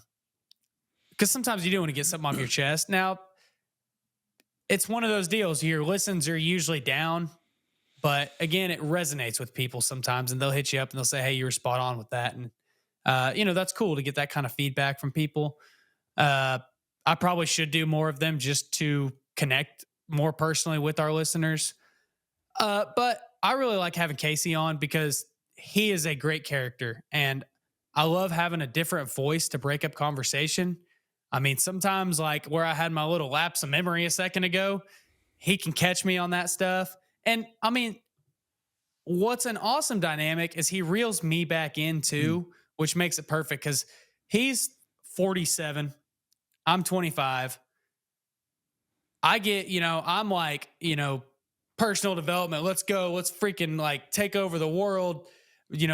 B: because sometimes you do want to get something off your chest. Now, it's one of those deals. Your listens are usually down, but again, it resonates with people sometimes, and they'll hit you up and they'll say, "Hey, you were spot on with that," and that's cool to get that kind of feedback from people. Uh, I probably should do more of them just to connect more personally with our listeners. But I really like having Casey on because he is a great character, and I love having a different voice to break up conversation. I mean, sometimes like where I had my little lapse of memory a second ago, he can catch me on that stuff. And I mean, what's an awesome dynamic is he reels me back in
A: Mm.
B: too, which makes it perfect because he's 47, I'm 25. I get, I'm like, personal development. Let's go. Let's freaking like take over the world,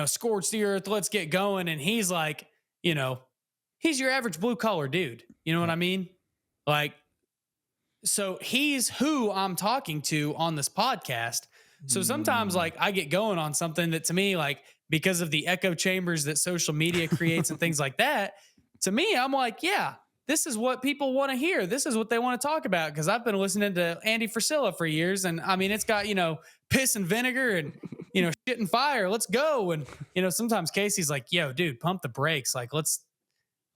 B: scorch the earth. Let's get going. And he's like, you know, he's your average blue collar dude. You know what
A: Yeah.
B: I mean? Like, so he's who I'm talking to on this podcast. So sometimes
A: Mm.
B: like I get going on something that to me, like because of the echo chambers that social media creates and things like that, to me, I'm like, yeah, this is what people want to hear. This is what they want to talk about. Cause I've been listening to Andy Frisella for years. And I mean, it's got, piss and vinegar and, shit and fire. Let's go. And, sometimes Casey's like, yo, dude, pump the brakes. Like, let's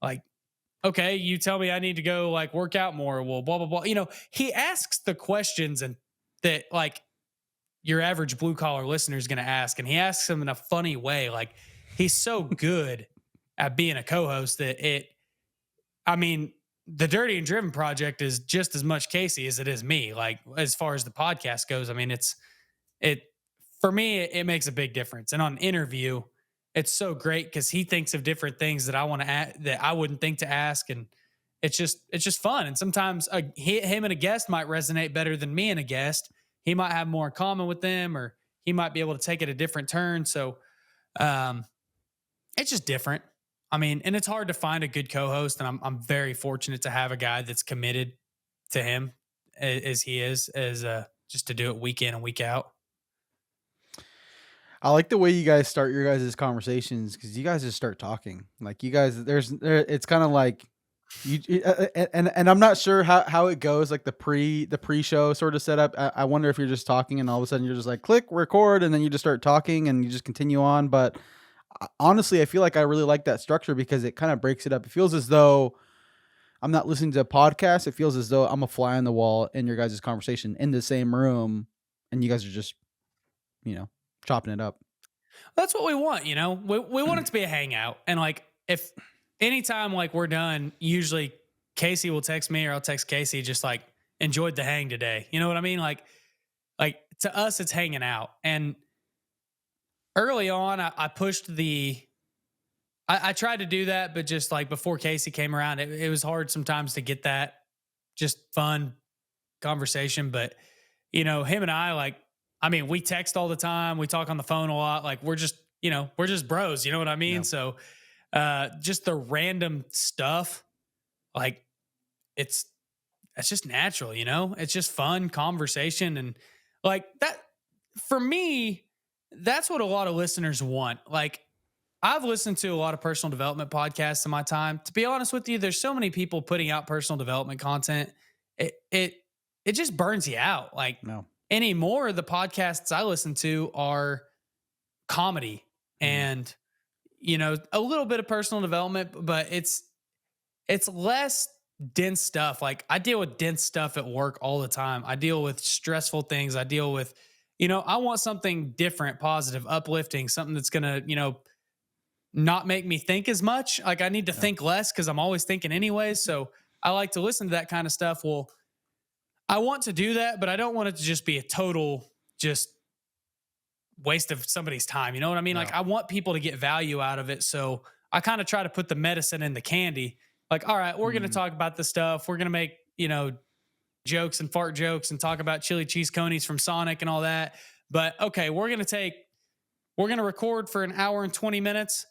B: like, okay, you tell me I need to go like work out more. Well, blah, blah, blah. He asks the questions and that like your average blue collar listener is going to ask. And he asks them in a funny way. Like he's so good at being a co host that I mean, the Dirty and Driven project is just as much Casey as it is me. Like as far as the podcast goes, I mean, it for me, it makes a big difference. And on an interview, it's so great because he thinks of different things that I want to that I wouldn't think to ask, and it's just fun. And sometimes him and a guest might resonate better than me and a guest. He might have more in common with them, or he might be able to take it a different turn. So um, it's just different. I mean, and it's hard to find a good co-host, and I'm very fortunate to have a guy that's committed to him as he is, as just to do it week in and week out.
A: I like the way you guys start your guys' conversations because you guys just start talking. Like you guys, it's kind of like and I'm not sure how it goes. Like the pre show sort of setup. I wonder if you're just talking and all of a sudden you're just like click record and then you just start talking and you just continue on. But honestly, I feel like I really like that structure because it kind of breaks it up. It feels as though I'm not listening to a podcast. It feels as though I'm a fly on the wall in your guys' conversation in the same room, and you guys are just you know chopping it up.
B: That's what we want, We want it to be a hangout. And like if anytime like we're done, usually Casey will text me or I'll text Casey just like enjoyed the hang today. You know what I mean? Like to us, it's hanging out. And early on, I pushed I tried to do that, but just like before Casey came around, it was hard sometimes to get that just fun conversation. But him and I, like, I mean, we text all the time, we talk on the phone a lot. Like we're just bros. You know what I mean?
A: Yeah.
B: So just the random stuff, like it's it's just natural. It's just fun conversation and like that for me. That's what a lot of listeners want. Like I've listened to a lot of personal development podcasts in my time. To be honest with you, there's so many people putting out personal development content. It it it just burns you out. Like
A: No.
B: anymore, the podcasts I listen to are comedy
A: Mhm.
B: and a little bit of personal development, but it's less dense stuff. Like I deal with dense stuff at work all the time. I deal with stressful things. I deal with I want something different, positive, uplifting, something that's going to, not make me think as much. Like I need to
A: Yeah.
B: think less because I'm always thinking anyways. So I like to listen to that kind of stuff. Well, I want to do that, but I don't want it to just be a total just waste of somebody's time. You know what I mean? Like
A: No.
B: I want people to get value out of it. So I kind of try to put the medicine in the candy. Like, all right, we're going to
A: Mm.
B: talk about this stuff. We're going to make, jokes and fart jokes and talk about chili cheese conies from Sonic and all that. But okay, we're going to record for an hour and 20 minutes.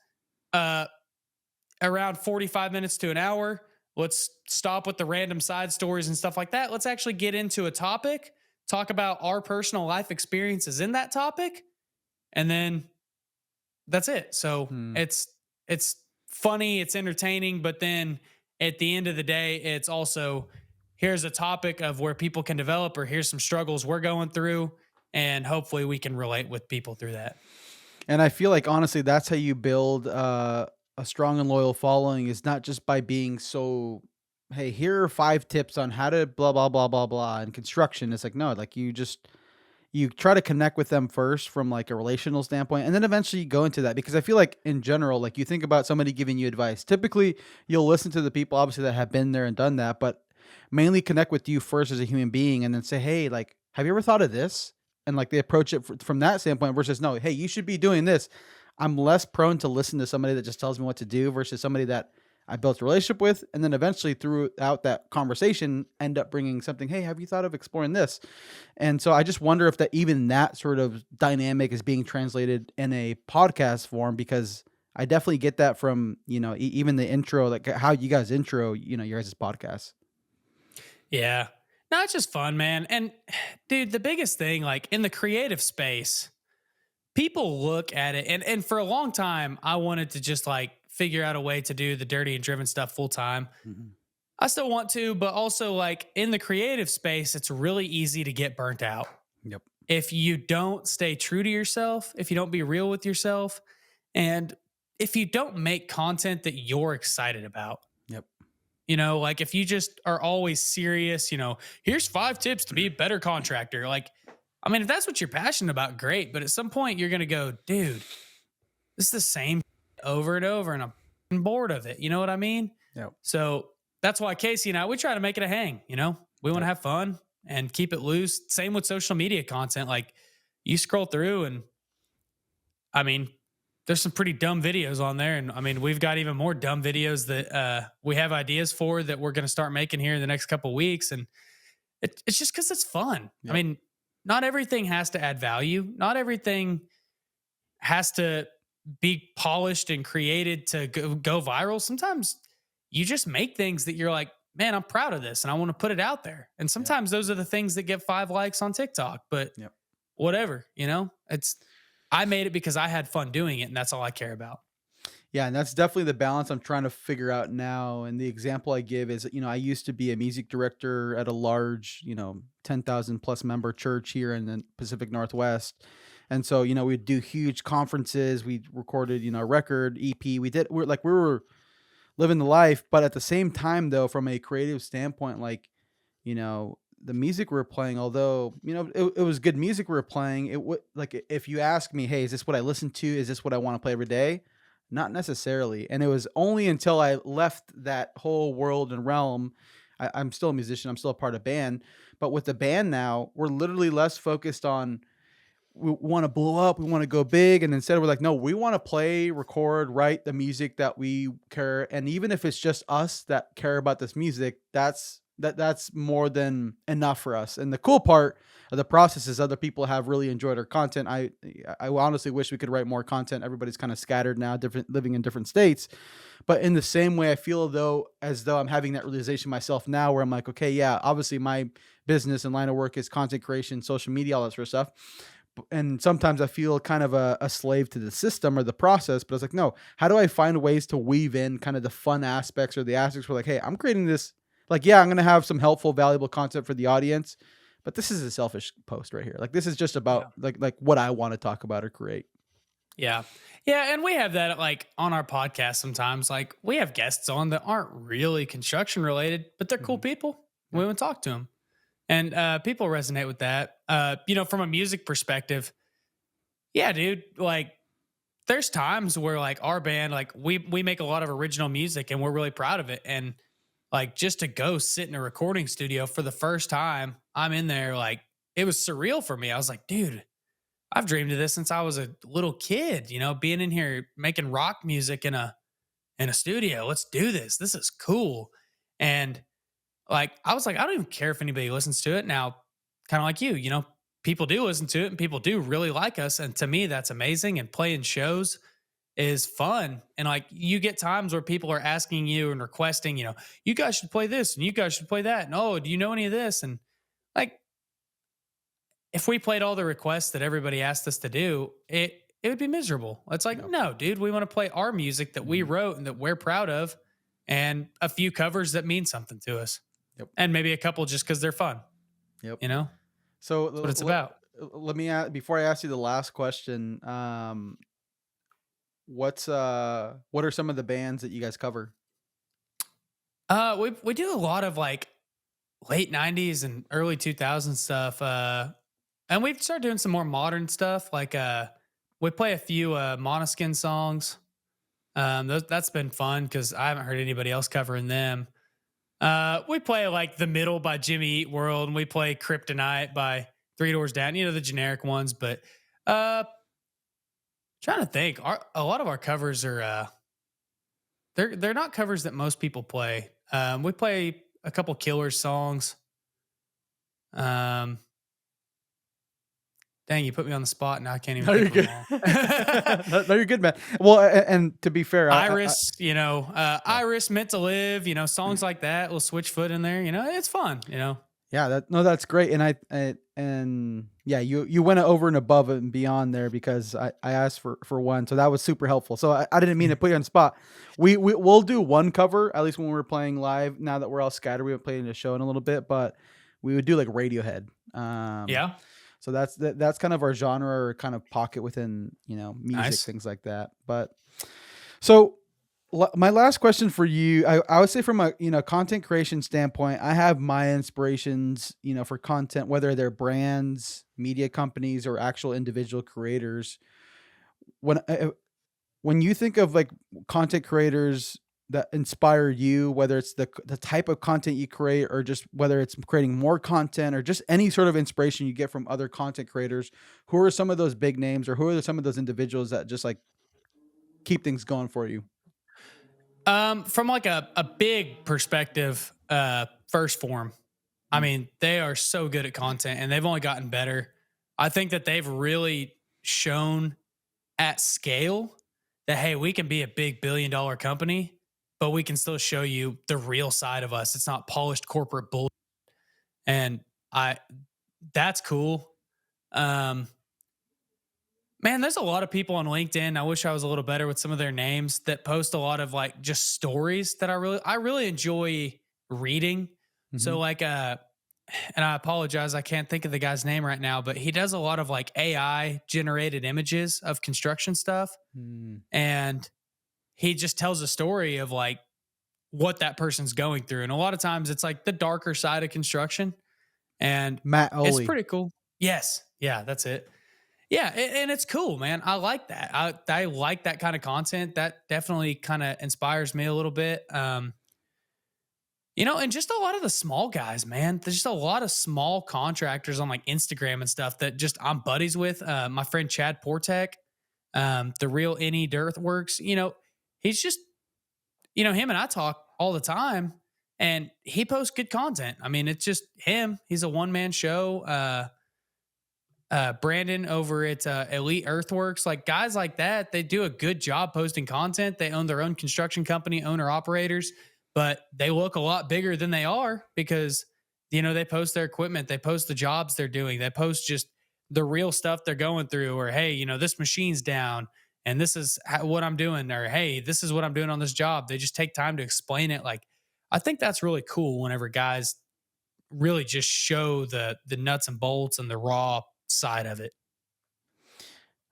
B: Around 45 minutes to an hour. Let's stop with the random side stories and stuff like that. Let's actually get into a topic, talk about our personal life experiences in that topic, and then that's it. So
A: Mm.
B: it's funny, it's entertaining, but then at the end of the day, it's also here's a topic of where people can develop, or here's some struggles we're going through, and hopefully we can relate with people through that.
A: And I feel like honestly, that's how you build a strong and loyal following. Is not just by being so, hey, here are 5 tips on how to blah blah blah blah blah in construction. It's like no, like you try to connect with them first from like a relational standpoint, and then eventually you go into that because I feel like in general, like you think about somebody giving you advice. Typically, you'll listen to the people obviously that have been there and done that, but mainly connect with you first as a human being, and then say, hey, like, have you ever thought of this? And like they approach it from that standpoint versus no, hey, you should be doing this. I'm less prone to listen to somebody that just tells me what to do versus somebody that I built a relationship with, and then eventually throughout that conversation, end up bringing something. Hey, have you thought of exploring this? And so I just wonder if that even that sort of dynamic is being translated in a podcast form because I definitely get that from even the intro, like how you guys intro your guys' podcast.
B: Yeah. No, it's just fun, man. And dude, the biggest thing, like in the creative space, people look at it and for a long time, I wanted to just like figure out a way to do the dirty and driven stuff full time.
A: Mhm.
B: I still want to, but also like in the creative space, it's really easy to get burnt out.
A: Yep.
B: If you don't stay true to yourself, if you don't be real with yourself, and if you don't make content that you're excited about.
A: Yep.
B: Like if you just are always serious, here's 5 tips to be a better contractor. Like, I mean, if that's what you're passionate about, great. But at some point, you're going to go, dude, this is the same over and over, and I'm bored of it. You know what I mean?
A: Yep.
B: So that's why Casey and I, we try to make it a hang. We want to
A: Yep.
B: have fun and keep it loose. Same with social media content. Like you scroll through, and I mean, there's some pretty dumb videos on there. And I mean, we've got even more dumb videos that we have ideas for that we're going to start making here in the next couple of weeks. And it's just because it's fun. I
A: Yep.
B: mean, not everything has to add value. Not everything has to be polished and created to go viral. Sometimes you just make things that you're like, man, I'm proud of this and I want to put it out there. And
A: Yep.
B: sometimes those are the things that get 5 likes on TikTok, but
A: Yep.
B: whatever, I made it because I had fun doing it, and that's all I care about.
A: Yeah, and that's definitely the balance I'm trying to figure out now. And the example I give is, I used to be a music director at a large, 10,000 plus member church here in the Pacific Northwest. And so, we'd do huge conferences. We recorded, a record, EP. We were living the life. But at the same time, though, from a creative standpoint, like, the music we were playing, although, it was good music we were playing, it would like if you ask me, hey, is this what I listen to? Is this what I want to play every day? Not necessarily. And it was only until I left that whole world and realm. I'm still a musician. I'm still a part of band, but with the band now, we're literally less focused on we want to blow up, we want to go big, and instead we're like, no, we want to play, record, write the music that we care, and even if it's just us that care about this music, that's more than enough for us. And the cool part of the process is other people have really enjoyed our content. I honestly wish we could write more content. Everybody's kind of scattered now, different living in different states. But in the same way, I feel though as though I'm having that realization myself now, where I'm like, okay, yeah, obviously my business and line of work is content creation, social media, all that sort of stuff, and sometimes I feel kind of a slave to the system or the process. But I was like, no, how do I find ways to weave in kind of the fun aspects or the aspects where like, hey, I'm creating this. Like, yeah, I'm gonna have some helpful, valuable content for the audience, but this is a selfish post right here. Like, this is just about
B: Yeah.
A: like what I want to talk about or create.
B: Yeah. Yeah. And we have that like on our podcast sometimes. Like we have guests on that aren't really construction related, but they're cool
A: Mhm.
B: people.
A: Yep.
B: We want to talk to them. And people resonate with that. From a music perspective, yeah, dude, like there's times where like our band, like we make a lot of original music and we're really proud of it. And like just to go sit in a recording studio for the first time, I'm in there, like it was surreal for me. I was like, dude, I've dreamed of this since I was a little kid, being in here making rock music in a studio. Let's do this. This is cool. And like I was like, I don't even care if anybody listens to it. Now, kind of like people do listen to it and people do really like us. And to me, that's amazing. And playing shows is fun. And like you get times where people are asking you and requesting, you guys should play this and you guys should play that. And oh, do you know any of this? And like if we played all the requests that everybody asked us to do, it would be miserable. It's like,
A: Yep.
B: no, dude, we want to play our music that we
A: Mhm.
B: wrote and that we're proud of, and a few covers that mean something to us,
A: Yep.
B: and maybe a couple just because they're fun.
A: Yep.
B: That's
A: So
B: what it's about.
A: let me before I ask you the last question. What are some of the bands that you guys cover?
B: We do a lot of like late '90s and early 2000s stuff, and we've started doing some more modern stuff. Like we play a few Monoskin songs. That's been fun because I haven't heard anybody else covering them. We play like The Middle by Jimmy Eat World, and we play Kryptonite by Three Doors Down, the generic ones. But uh trying to think. A lot of our covers are they're not covers that most people play. We play a couple Killer songs. Um Dang, you put me on the spot now I can't even
A: No,
B: think
A: you're
B: of them
A: good.
B: all.
A: No, you're good, man. Well, and to be fair,
B: Iris,
A: yeah.
B: Iris meant to live, songs like that. We'll switch foot in there, it's fun.
A: Yeah, that's great, and and yeah, you went over and above and beyond there because I asked for one, so that was super helpful. So I didn't mean to put you on the spot. We'll do one cover at least when we're playing live. Now that we're all scattered, we haven't played in a show in a little bit, but we would do like Radiohead.
B: Yeah,
A: So that's kind of our genre or kind of pocket within music,
B: nice.
A: things like that. But so my last question for you, I would say from a content creation standpoint, I have my inspirations for content, whether they're brands, media companies, or actual individual creators. When you think of like content creators that inspire you, whether it's the type of content you create or just whether it's creating more content or just any sort of inspiration you get from other content creators, who are some of those big names or who are some of those individuals that just like keep things going for you?
B: From like a big perspective, First Form. I
A: Mm.
B: mean, they are so good at content and they've only gotten better. I think that they've really shown at scale that hey, we can be a big $1 billion company, but we can still show you the real side of us. It's not polished corporate bull. And I that's cool. Um, Man, there's a lot of people on LinkedIn. I wish I was a little better with some of their names that post a lot of like just stories that I really enjoy reading. So
A: Mhm.
B: like and I apologize, I can't think of the guy's name right now, but he does a lot of like AI generated images of construction stuff,
A: Mm.
B: and he just tells a story of like what that person's going through. And a lot of times it's like the darker side of construction, and
A: Matt
B: it's
A: Oley.
B: pretty cool. Yes. Yeah, that's it. Yeah, and it's cool, man. I like that. I like that kind of content. That definitely kind of inspires me a little bit. And just a lot of the small guys, man. There's just a lot of small contractors on like Instagram and stuff that just I'm buddies with. My friend Chad Portek, the real Any Dirt Works. He's just him and I talk all the time, and he posts good content. I mean, it's just him. He's a one man show. Brandon over at Elite Earthworks, like guys like that, they do a good job posting content. They own their own construction company, owner operators, but they look a lot bigger than they are because they post their equipment, they post the jobs they're doing, they post just the real stuff they're going through, or hey, this machine's down and this is what I'm doing, or hey, this is what I'm doing on this job. They just take time to explain it. Like, I think that's really cool whenever guys really just show the nuts and bolts and the raw side of it.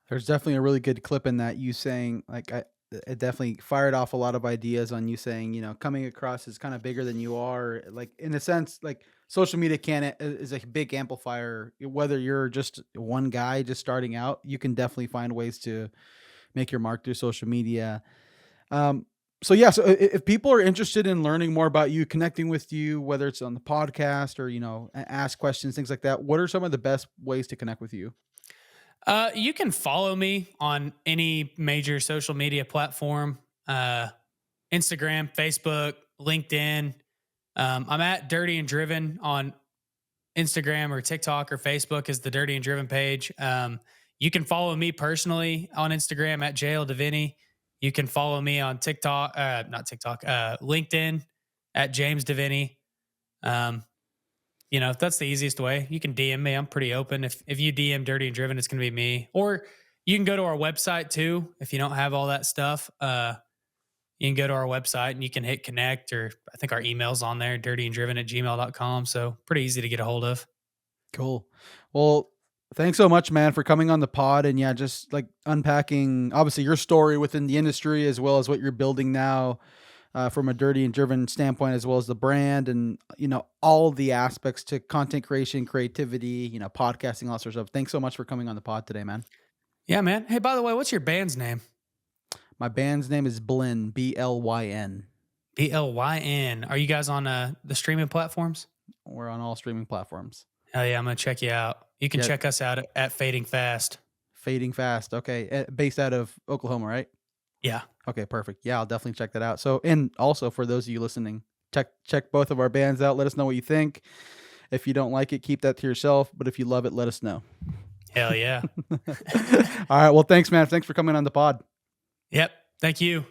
A: There's definitely a really good clip in that, you saying like it definitely fired off a lot of ideas on you saying, coming across as kind of bigger than you are. Like in a sense, like social media is a big amplifier. Whether you're just one guy just starting out, you can definitely find ways to make your mark through social media. Um, so yeah, so if people are interested in learning more about you, connecting with you, whether it's on the podcast or ask questions, things like that, what are some of the best ways to connect with you?
B: You can follow me on any major social media platform, uh, Instagram, Facebook, LinkedIn. I'm at Dirty and Driven on Instagram or TikTok, or Facebook is the Dirty and Driven page. You can follow me personally on Instagram at JL Devinney. You can follow me on TikTok, not TikTok, LinkedIn at James Devinney. Um, that's the easiest way. You can DM me. I'm pretty open. If you DM Dirty and Driven, it's gonna be me. Or you can go to our website too. If you don't have all that stuff, you can go to our website and you can hit connect, or I think our email's on there, dirtyandriven@gmail.com. So pretty easy to get a hold of.
A: Cool. Well, thanks so much, man, for coming on the pod and yeah, just like unpacking obviously your story within the industry as well as what you're building now, from a dirty and driven standpoint, as well as the brand and all the aspects to content creation, creativity, podcasting, all sorts of stuff. Thanks so much for coming on the pod today, man.
B: Yeah, man. Hey, by the way, what's your band's name?
A: My band's name is Blyn, Blyn.
B: BLYN. Are you guys on the streaming platforms?
A: We're on all streaming platforms.
B: Hell yeah, I'm gonna check you out. You can
A: Yeah,
B: check us out at Fading Fast.
A: Fading Fast. Okay, based out of Oklahoma, right?
B: Yeah.
A: Okay, perfect. Yeah, I'll definitely check that out. So, and also for those of you listening, check both of our bands out. Let us know what you think. If you don't like it, keep that to yourself. But if you love it, let us know.
B: Hell yeah.
A: All right. Well, thanks, man. Thanks for coming on the pod.
B: Yep. Thank you.